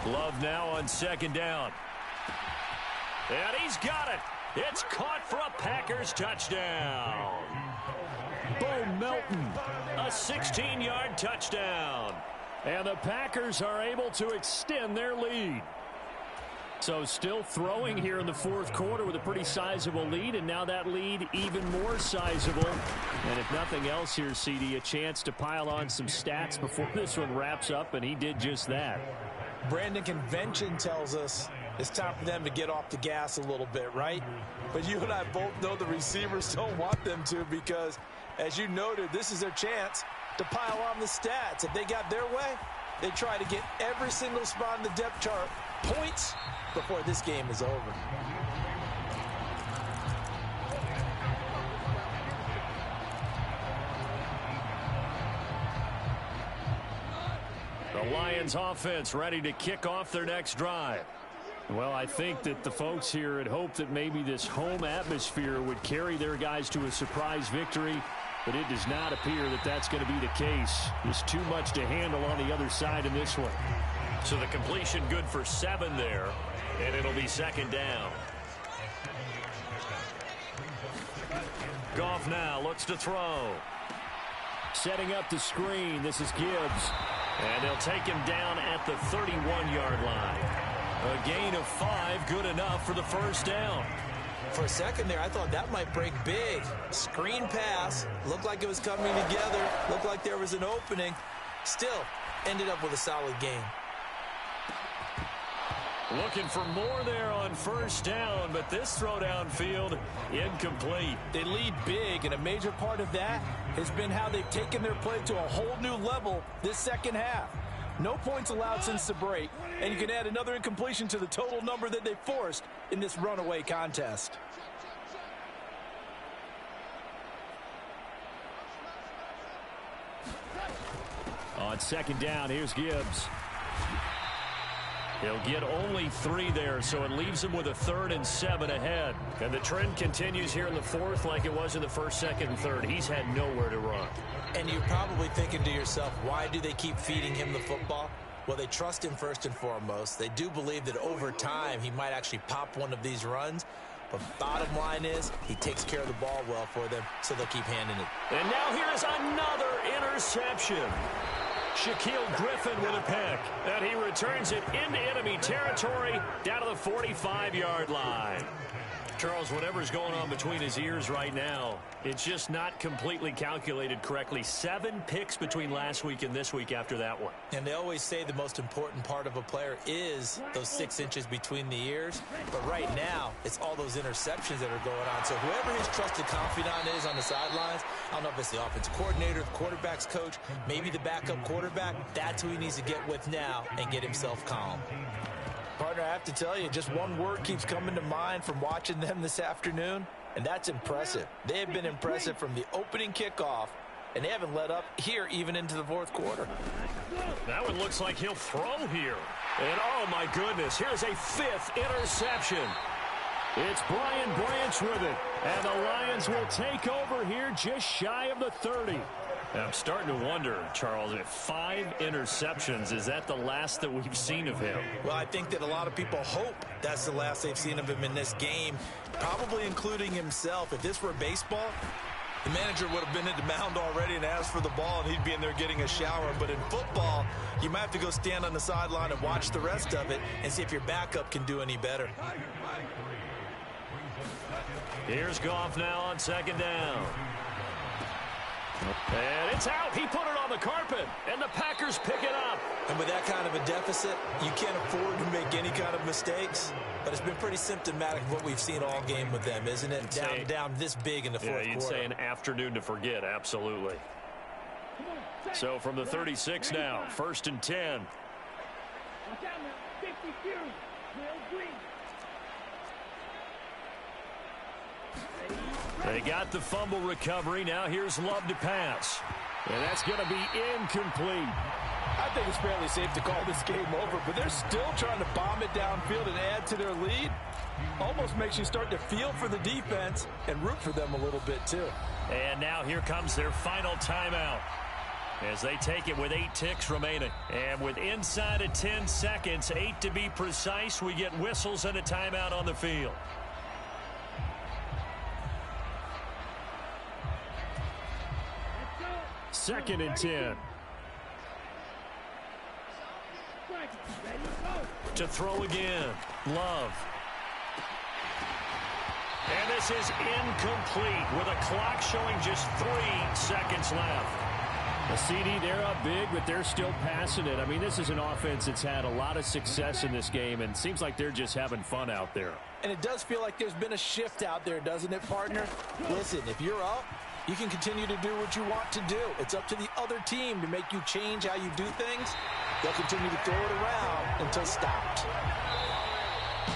Love now on second down. And he's got it. It's caught for a Packers touchdown. Bo Melton, a 16-yard touchdown. And the Packers are able to extend their lead. So still throwing here in the fourth quarter with a pretty sizable lead, and now that lead even more sizable. And if nothing else here, CD, a chance to pile on some stats before this one wraps up, and he did just that. Brandon, convention tells us it's time for them to get off the gas a little bit, right? But you and I both know the receivers don't want them to because, as you noted, this is their chance to pile on the stats. If they got their way, they try to get every single spot in the depth chart points before this game is over. The Lions offense ready to kick off their next drive. Well, I think that the folks here had hoped that maybe this home atmosphere would carry their guys to a surprise victory, but it does not appear that that's going to be the case. There's too much to handle on the other side in this one. So the completion good for 7 there, and it'll be second down. Goff now looks to throw. Setting up the screen, this is Gibbs. And they'll take him down at the 31-yard line. A gain of 5, good enough for the first down. For a second there, I thought that might break big. Screen pass, looked like it was coming together, looked like there was an opening. Still, ended up with a solid gain. Looking for more there on first down, but this throw downfield incomplete. They lead big, and a major part of that has been how they've taken their play to a whole new level this second half. No points allowed since the break, and you can add another incompletion to the total number that they forced in this runaway contest. On second down, here's Gibbs. He'll get only 3 there, so it leaves him with a 3rd and 7 ahead. And the trend continues here in the fourth like it was in the first, second, and third. He's had nowhere to run. And you're probably thinking to yourself, why do they keep feeding him the football? Well, they trust him first and foremost. They do believe that over time he might actually pop one of these runs. But bottom line is he takes care of the ball well for them, so they'll keep handing it. And now here's another interception. Shaquille Griffin with a pick, and he returns it into enemy territory down to the 45-yard line. Charles, whatever's going on between his ears right now, it's just not completely calculated correctly. 7 picks between last week and this week after that one. And they always say the most important part of a player is those 6 inches between the ears. But right now, it's all those interceptions that are going on. So whoever his trusted confidant is on the sidelines, I don't know if it's the offensive coordinator, the quarterback's coach, maybe the backup quarterback, that's who he needs to get with now and get himself calm. Partner, I have to tell you, just one word keeps coming to mind from watching them this afternoon, and that's impressive. They have been impressive from the opening kickoff, and they haven't let up here even into the fourth quarter. That one looks like he'll throw here. And, oh, my goodness, here's a 5th interception. It's Brian Branch with it, and the Lions will take over here just shy of the 30. I'm starting to wonder, Charles, if 5 interceptions, is that the last that we've seen of him? Well, I think that a lot of people hope that's the last they've seen of him in this game, probably including himself. If this were baseball, the manager would have been at the mound already and asked for the ball, and he'd be in there getting a shower. But in football, you might have to go stand on the sideline and watch the rest of it and see if your backup can do any better. Here's Goff now on second down. And it's out. He put it on the carpet, and the Packers pick it up. And with that kind of a deficit, you can't afford to make any kind of mistakes. But it's been pretty symptomatic of what we've seen all game with them, isn't it? Down this big in the fourth quarter. Yeah, you'd say an afternoon to forget, absolutely. So from the 36 now, 1st and 10. They got the fumble recovery. Now here's Love to pass. And that's going to be incomplete. I think it's fairly safe to call this game over, but they're still trying to bomb it downfield and add to their lead. Almost makes you start to feel for the defense and root for them a little bit too. And now here comes their final timeout as they take it with 8 ticks remaining. And with inside of 10 seconds, 8 to be precise, we get whistles and a timeout on the field. Second and 10. To throw again. Love. And this is incomplete with a clock showing just 3 seconds left. The CD, they're up big, but they're still passing it. I mean, this is an offense that's had a lot of success in this game, and seems like they're just having fun out there. And it does feel like there's been a shift out there, doesn't it, partner? Listen, if you're up, you can continue to do what you want to do. It's up to the other team to make you change how you do things. They'll continue to throw it around until stopped.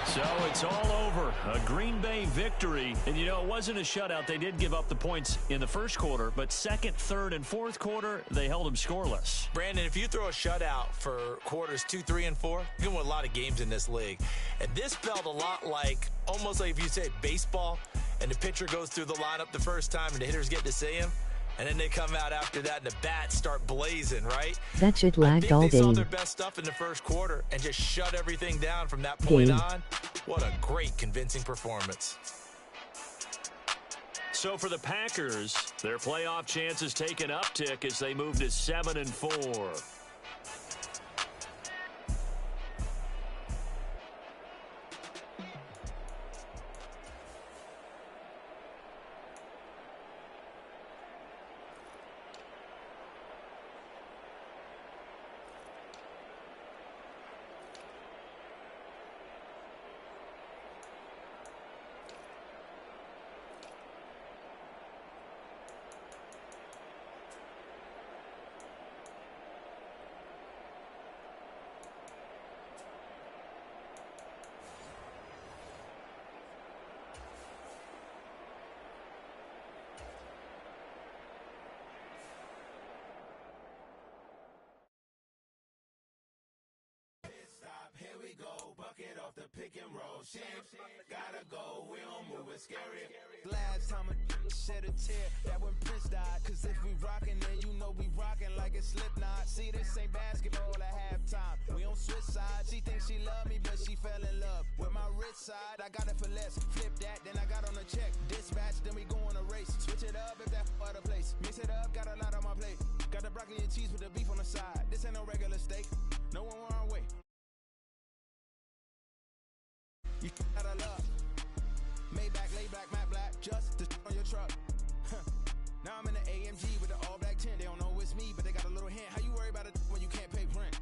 So it's all over. A Green Bay victory. And, you know, it wasn't a shutout. They did give up the points in the first quarter, but second, third, and fourth quarter, they held them scoreless. Brandon, if you throw a shutout for quarters 2, 3, and 4, you can win a lot of games in this league. And this felt a lot like, almost like if you say baseball, and the pitcher goes through the lineup the first time and the hitters get to see him, and then they come out after that and the bats start blazing, right? That shit lagged all day. They saw their best stuff in the first quarter and just shut everything down from that point on. What a great, convincing performance. So for the Packers, their playoff chances take an uptick as they move to 7-4. Pick and roll shit. Gotta go, we don't move it scary. Last time a shed a tear, that when Prince died. Cause if we rockin', then you know we rockin' like a Slipknot. See, this ain't basketball at halftime. We on switch sides. She thinks she love me, but she fell in love with my rich side. I got it for less. Flip that, then I got on a check. Dispatch, then we go on a race. Switch it up if that other place. Mix it up, got a lot on my plate. Got the broccoli and cheese with the beef on the side. This ain't no regular steak. No one wrong way. You out of luck. Maybach, lay back, matte black, just on your truck. Now I'm in the AMG with the all black tint. They don't know it's me, but they got a little hint. How you worry about it when you can't pay rent?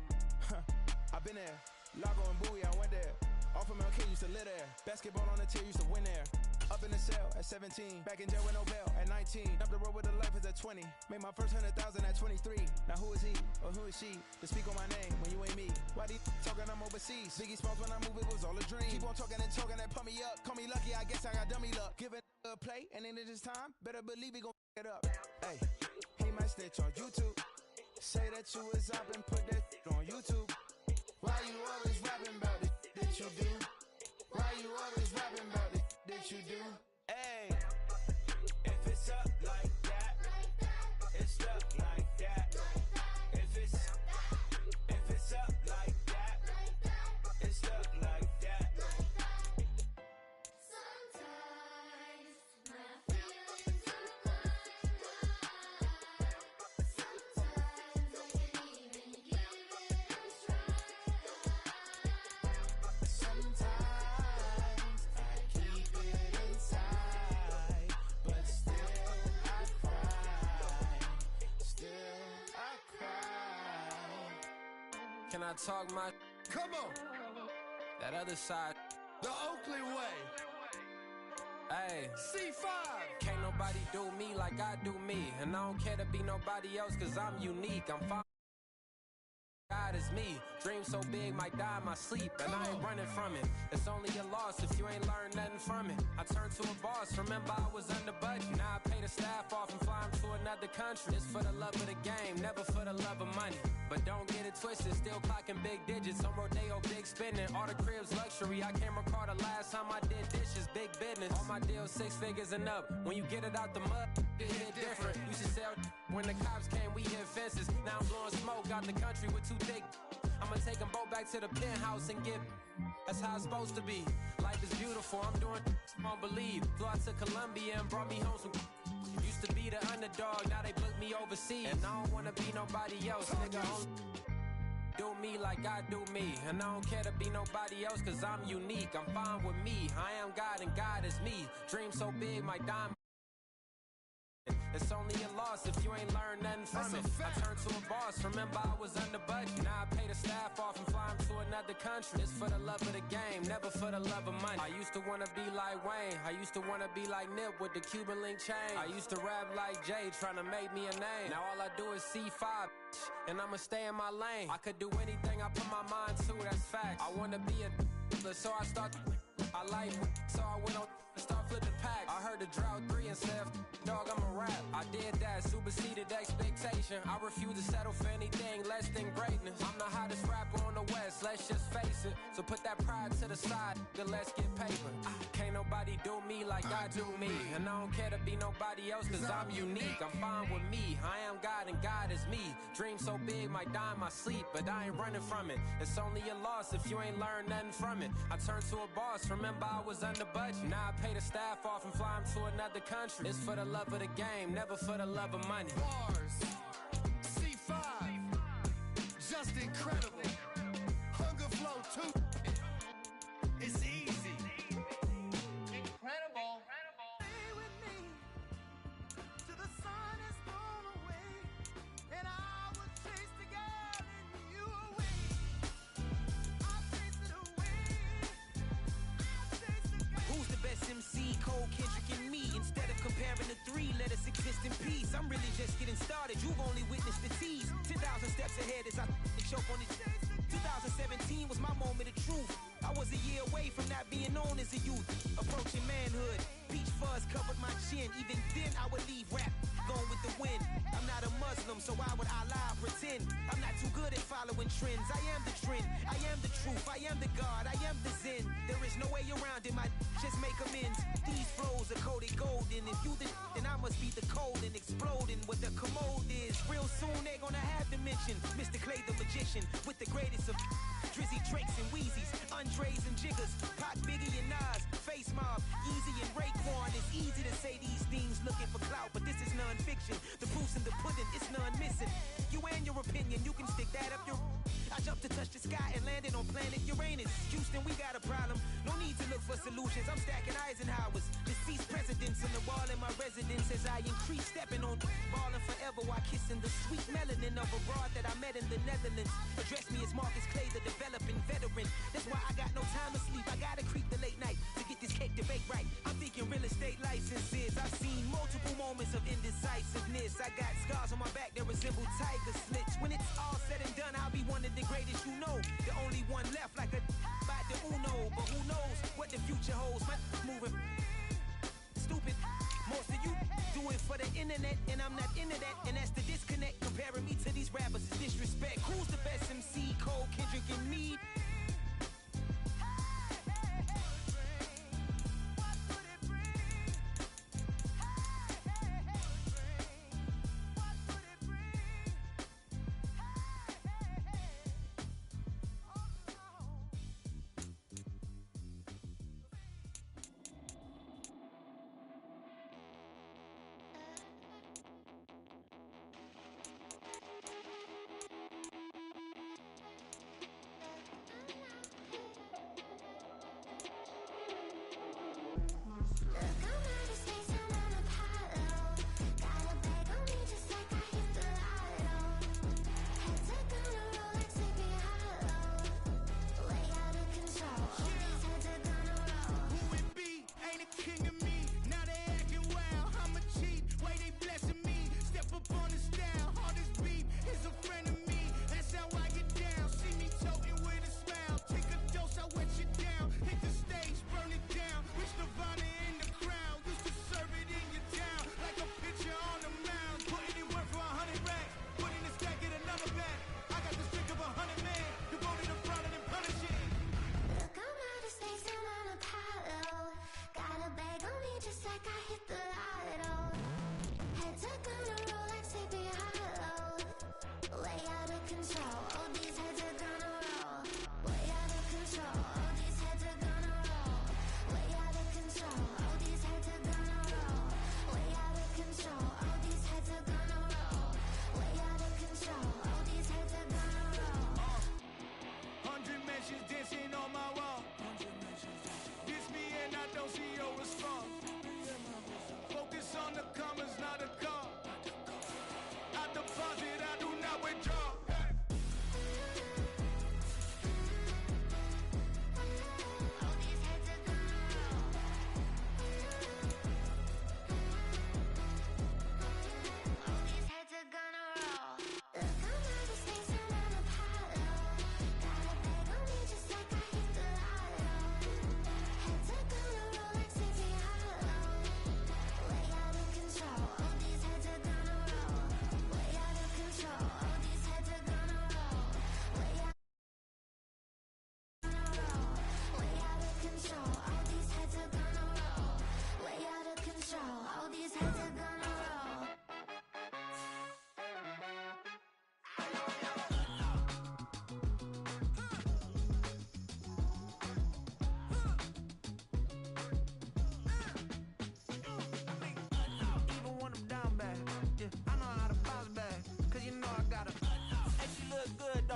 I've been there. Lago and Bowie, I went there. Off of MLK, used to live there. Basketball on the tier, used to win there. Up in the cell at 17. Back in jail with no bail at 19. Up the road with the life is at 20. Made my first 100,000 at 23. Now who is he or who is she to speak on my name when you ain't me? Why these talking I'm overseas? Biggie Smalls when I move it was all a dream. Keep on talking and pump me up. Call me lucky, I guess I got dummy luck. Give it a play and then it is time. Better believe he gon' it up. Hey, he might snitch on YouTube. Say that you was up and put that on YouTube. Why you always rapping about it that you do? Why you always rapping about it that you do? Hey, if it's up like that, it's stuck like that. If it's up like that, it's stuck like that. Sometimes my feelings are blind. Sometimes I can't even give it a try. Sometimes I keep it inside, but still I cry. Still I cry. Can I talk my Come on, that other side? the Oakley way. Hey, C5. can't nobody do me like I do me, and I don't care to be nobody else 'cause I'm unique. I'm fine. God is me. Dream so big, might die in my sleep, and I ain't running from it. It's only a loss if you ain't learned nothing from it. I turned to a boss, remember I was under budget. Now I pay the staff off and fly 'em to another country. It's for the love of the game, never for the love of money. But don't get it twisted, still clocking big digits. On Rodeo, big spending, all the cribs luxury. I can't recall the last time I did dishes, big business. All my deals 6 figures and up. When you get it out the mud, it hit different. You should sell when the cops came, we hit fences. Now I'm blowing smoke out the country with 2 thick. I'ma take them both back to the penthouse and get. That's how it's supposed to be. Life is beautiful, I'm doing won't believe. Flew out to Colombia and brought me home some. Used to be the underdog, now they book me overseas. And I don't wanna be nobody else, nigga. Do me like I do me. And I don't care to be nobody else, cause I'm unique. I'm fine with me, I am God and God is me. Dream so big, my dime. It's only a loss if you ain't learned nothing from it. I turned to a boss, remember I was under budget. Now I pay the staff off and fly 'em to another country. It's for the love of the game, never for the love of money. I used to wanna be like Wayne, I used to wanna be like Nip with the Cuban link chain. I used to rap like Jay, trying to make me a name. Now all I do is C5, and I'ma stay in my lane. I could do anything I put my mind to, that's facts. I wanna be a so I start. I like, so I went on and start flipping packs. I heard the drought 3 and said, dog, I'm a rap. I did that, superseded expectation. I refuse to settle for anything less than greatness. I'm the hottest rapper on the West, let's just face it. So put that pride to the side, then let's get paper. Can't nobody do me like I do me. And I don't care to be nobody else, cause I'm unique. I'm fine with me, I am God and God is me. Dream so big, might die in my sleep, but I ain't running from it. It's only a loss if you ain't learned nothing from it. I turned to a boss, remember I was under budget. Now I pay the staff off and fly 'em to another country. It's for the love of the game, never for the love of money. Bars, C5, just incredible. Hunger Flow 2, it's easy. Incredible. Stay with me till the sun is blown away, and I will chase the girl in you away. I'll chase it away. I'll chase the girl. Who's the best MC? Cole, Kendrick, and me. Instead of comparing the 3, let us exist in peace. I'm really just getting started. You've only witnessed the tease. 10,000 steps ahead as I choke on it. 2017 was my moment of truth. I was a year away from not being known as a youth. Approaching manhood. Peach fuzz covered my chin. Even then I would leave rap going with the wind. I'm not a Muslim, so why would Allah pretend? I'm not too good at following trends. I am the trend. I am the truth. I am the God. I am the Zen. There is no way around it. My just make amends. These flows are coated golden. If you then I must be the cold and exploding what the commode is. Real soon they gonna have to mention Mr. Clay the magician with the greatest of Drizzy, Drakes, and Wheezies, Andres and Jiggers, Pac, Biggie, and Nas, Face Mob, Easy, and Raekwon. It's easy to say these things looking for clout, but this is non-fiction. The proof's in the pudding, it's none missing. You and your opinion, you can stick that up your. I jumped to touch the sky and landed on planet Uranus. Houston, we got a problem. No need to look for solutions. I'm stacking Eisenhowers. Deceased presidents on the wall in my residence as I increase stepping on balling forever while kissing the sweet melanin of a broad that I met in the Netherlands. Address me as Marcus Clay, the developing veteran. That's why I got no time to sleep. I gotta creep the late night to get this cake to bake right. I'm thinking real estate licenses. I've seen multiple moments of indecisiveness. I got scars on my back that resemble tiger slits. When it's all said and done, I'll be one of the greatest you know. The only one left like a by the Uno. But who knows what the future holds? My moving stupid. Most of you do it for the internet, and I'm not into that. And that's the disconnect. Comparing me to these rappers is disrespect. Who's the best MC? Cole, Kendrick, and me.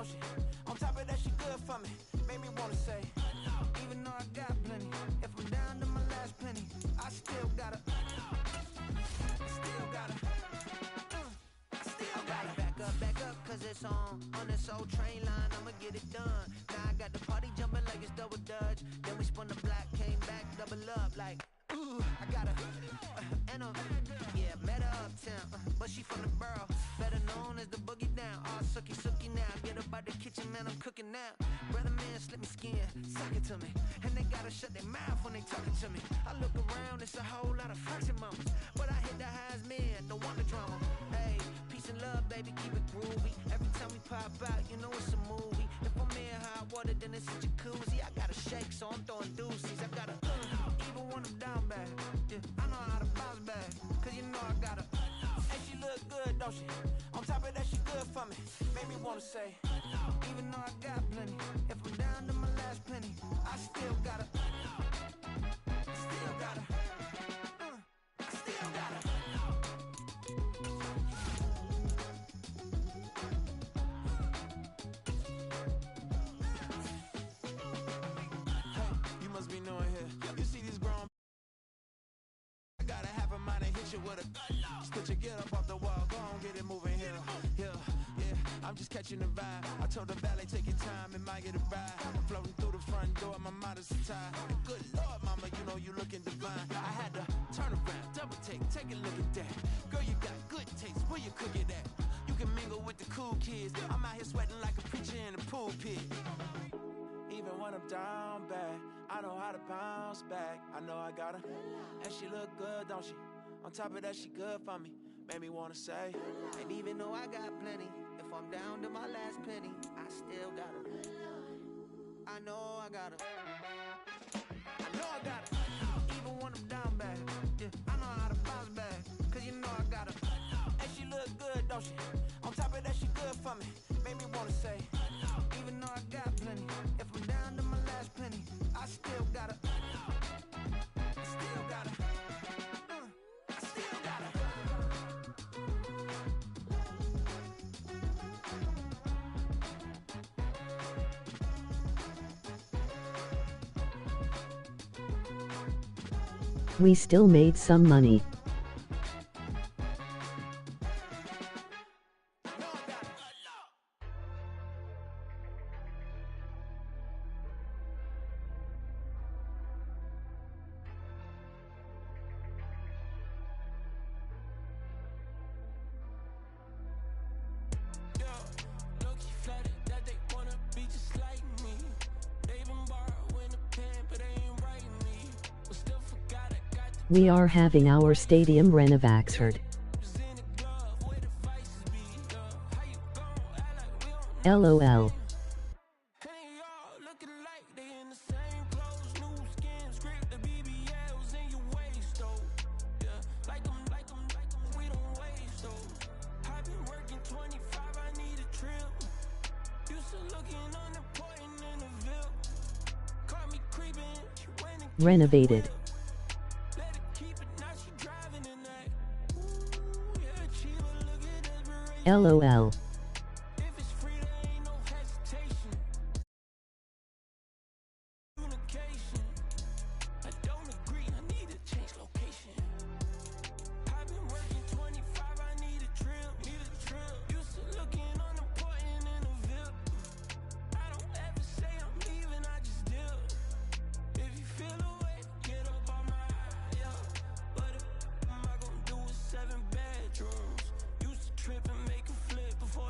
don't she? On top of that, she good for me. Made me wanna say, even though I got plenty, if I'm down to my last penny, I still gotta, still gotta, still gotta back up, cause it's on this old train line, I'ma get it done. Now I got the party jumping like it's double dutch. Then we spun the block, came back, double up, like, ooh, I gotta, and yeah, met her uptown, but she from the borough, better known as the boogie down. All sucky now, get up out the kitchen, man, I'm cooking now. Brother man, slip me skin, suck it to me, and they gotta shut their mouth when they talking to me. I look around, it's a whole lot of flirting mamas, but I hit the highs, man, don't want the drama. Hey, peace and love, baby, keep it groovy. Every time we pop out, you know it's a movie. If I'm in hot water, then it's a jacuzzi. I gotta shake, so I'm throwing deuces. I gotta, even when I'm down bad, yeah, I know how to bounce back, cause you know I gotta. And she look good, don't she? On top of that, she good for me. Made me wanna say, even though I got plenty, if I'm down to my last penny, I still gotta, still gotta, still gotta. Hey, you must be new in here. You see these grown, I gotta have a mind and hit you with a split your get up off the wall, go on, get it moving here. Yeah, I'm just catching the vibe. I told the valet, take your time, it might get a ride. Floating through the front door, my modest tie. Good Lord, mama, you know you looking divine. I had to turn around, double take a look at that. Girl, you got good taste, where you cook it at? You can mingle with the cool kids. I'm out here sweating like a preacher in a pool pit. Even when I'm down bad, I know how to bounce back. I know I got her, and she look good, don't she? On top of that, she good for me. Made me wanna say, and even though I got plenty, if I'm down to my last penny, I still got her. I know I got her. I know I got her. Even when I'm down bad, yeah, I know how to bounce back, cause you know I got her. And she look good, don't she? On top of that, she good for me. Made me wanna say, even though I got plenty, if I'm down to my last penny, I still got her. Still got her. Still got her. We still made some money. We are having our stadium renovaxed. LOL. Renovated. LOL. Before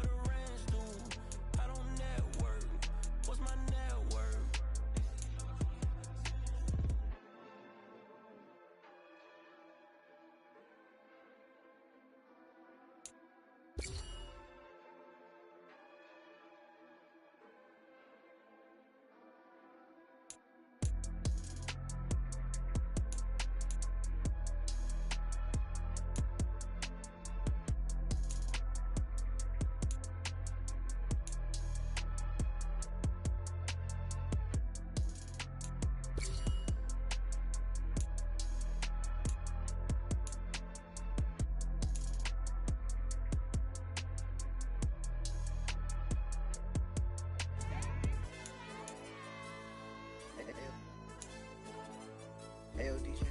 L, DJ.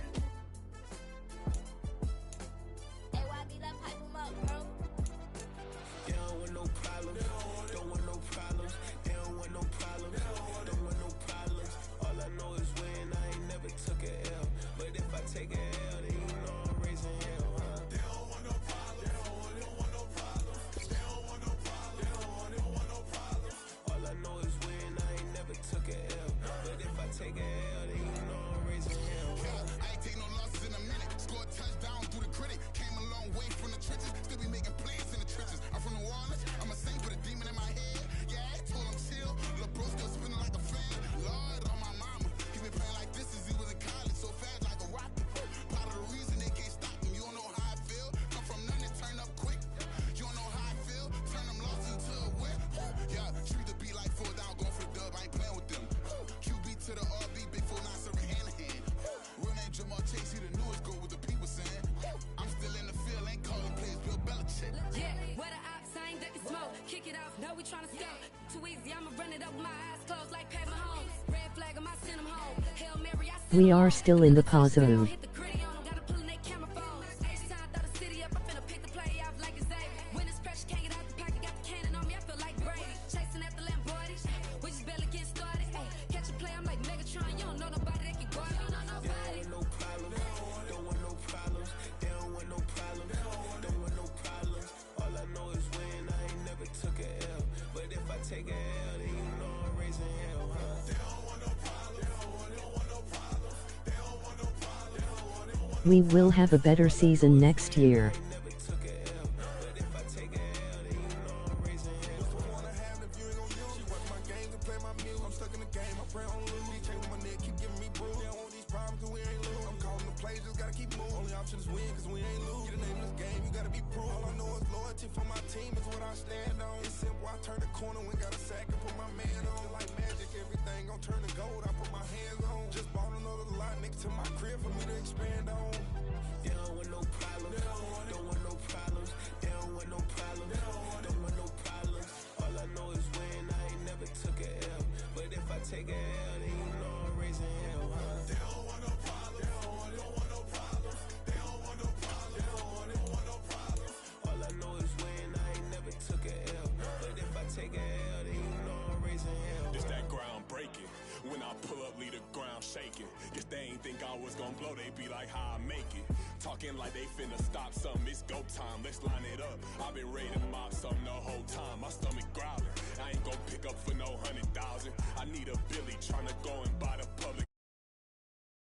They don't want no problems. Don't want no problems. They don't want no problems. Don't want no problems. All I know is when I ain't never took a L. But if I take a L, then you know I'm raising hell, huh? They don't want no problems. They don't want no problems. They don't want no problems. They don't want no problems. All I know is when I ain't never took a L. But if I take a L, then you know I'm raising hell, huh? I ain't take no losses in a minute. Scored a touchdown through the critic. Came a long way from the trenches. Still be making plays in the trenches. I'm from New Orleans. I'm a saint with a demon in my head. Yeah, I told him chill. Lil' bro still spinning like a fan. Lord on my mama. He been playing like this since he was in college. So fast like a rocket. Part of the reason they can't stop him. You don't know how I feel. Come from nothing, turn up quick. You don't know how I feel. Turn them losses into a whip. Yeah, treat the beat like 4 down. Going for the dub. I ain't playing with them. QB to the RB. Big 4-9 serving hand to hand. Real name Jamal Chase. He the newest goal with the people saying. I'm still in the field. Ain't calling plays. Bill Belichick. Yeah, where the ops ain't that can smoke. Kick it off, no, we tryna scout. Too easy, I'ma run it up with my eyes closed like Pat Mahomes. Red flag, I might send him home. Hail Mary, I send We him are home. still in the pause zone. Hit the gritty on 'em, gotta pull in they camera phones. H-time, throw the city up, I finna pick the play off like it's Xavier. When it's pressure, can't get out the pocket, got the cannon on me, I feel like Brady. Chasing after Lamborghini, we just barely get started. Ay, catch a play, I'm like Megatron, you don't know nobody that can guard me, you know nobody. No problems. Don't want no problems. They don't want no problems. Don't want no problems. All I know is when I ain't never took a L. But if I take a L, then you know I'm raising hell, huh? They don't want no problems. They don't want no problems. They don't want no problems. We will have a better season next year. Never took a L. But if I take a L, then you know I'm raising hell. What's the point of having if you ain't gon' use? She watch my games and play my music. I'm stuck in the game, my friend on lose. DJ with my neck, keep giving me bruise. They don't want these problems cause we ain't lose. I'm calling the plays, just gotta keep moving. Only option is win cause we ain't lose. Get a name in this game, you gotta be proof. All I know is loyalty for my team is what I stand on. It's simple, I turn the corner when got a sack and put my man on. Feel like magic, everything gon' turn to gold. I put my hands on. Just bought another lot next to my crib for me to expand on. They don't want no problems. Don't want no problems. They don't want no problems. Don't want no problems. All I know is when I ain't never took a L. But if I take a L, then you know I'm raising hell, huh? They don't want no problems. They don't want no problems. They don't want no problems. They don't want no problems. All I know is when I ain't never took a L. But if I take a L, then you know I'm raising hell. It's that ground breaking. When I pull up, leave the ground shaking. Guess they ain't think I was gonna blow, they be like, how I make it. Talking like they finna stop something, it's go time, let's line it up. I've been ready to mop something the whole time, my stomach growling. I ain't gon' pick up for no 100,000. I need a Billy tryna go and buy the public.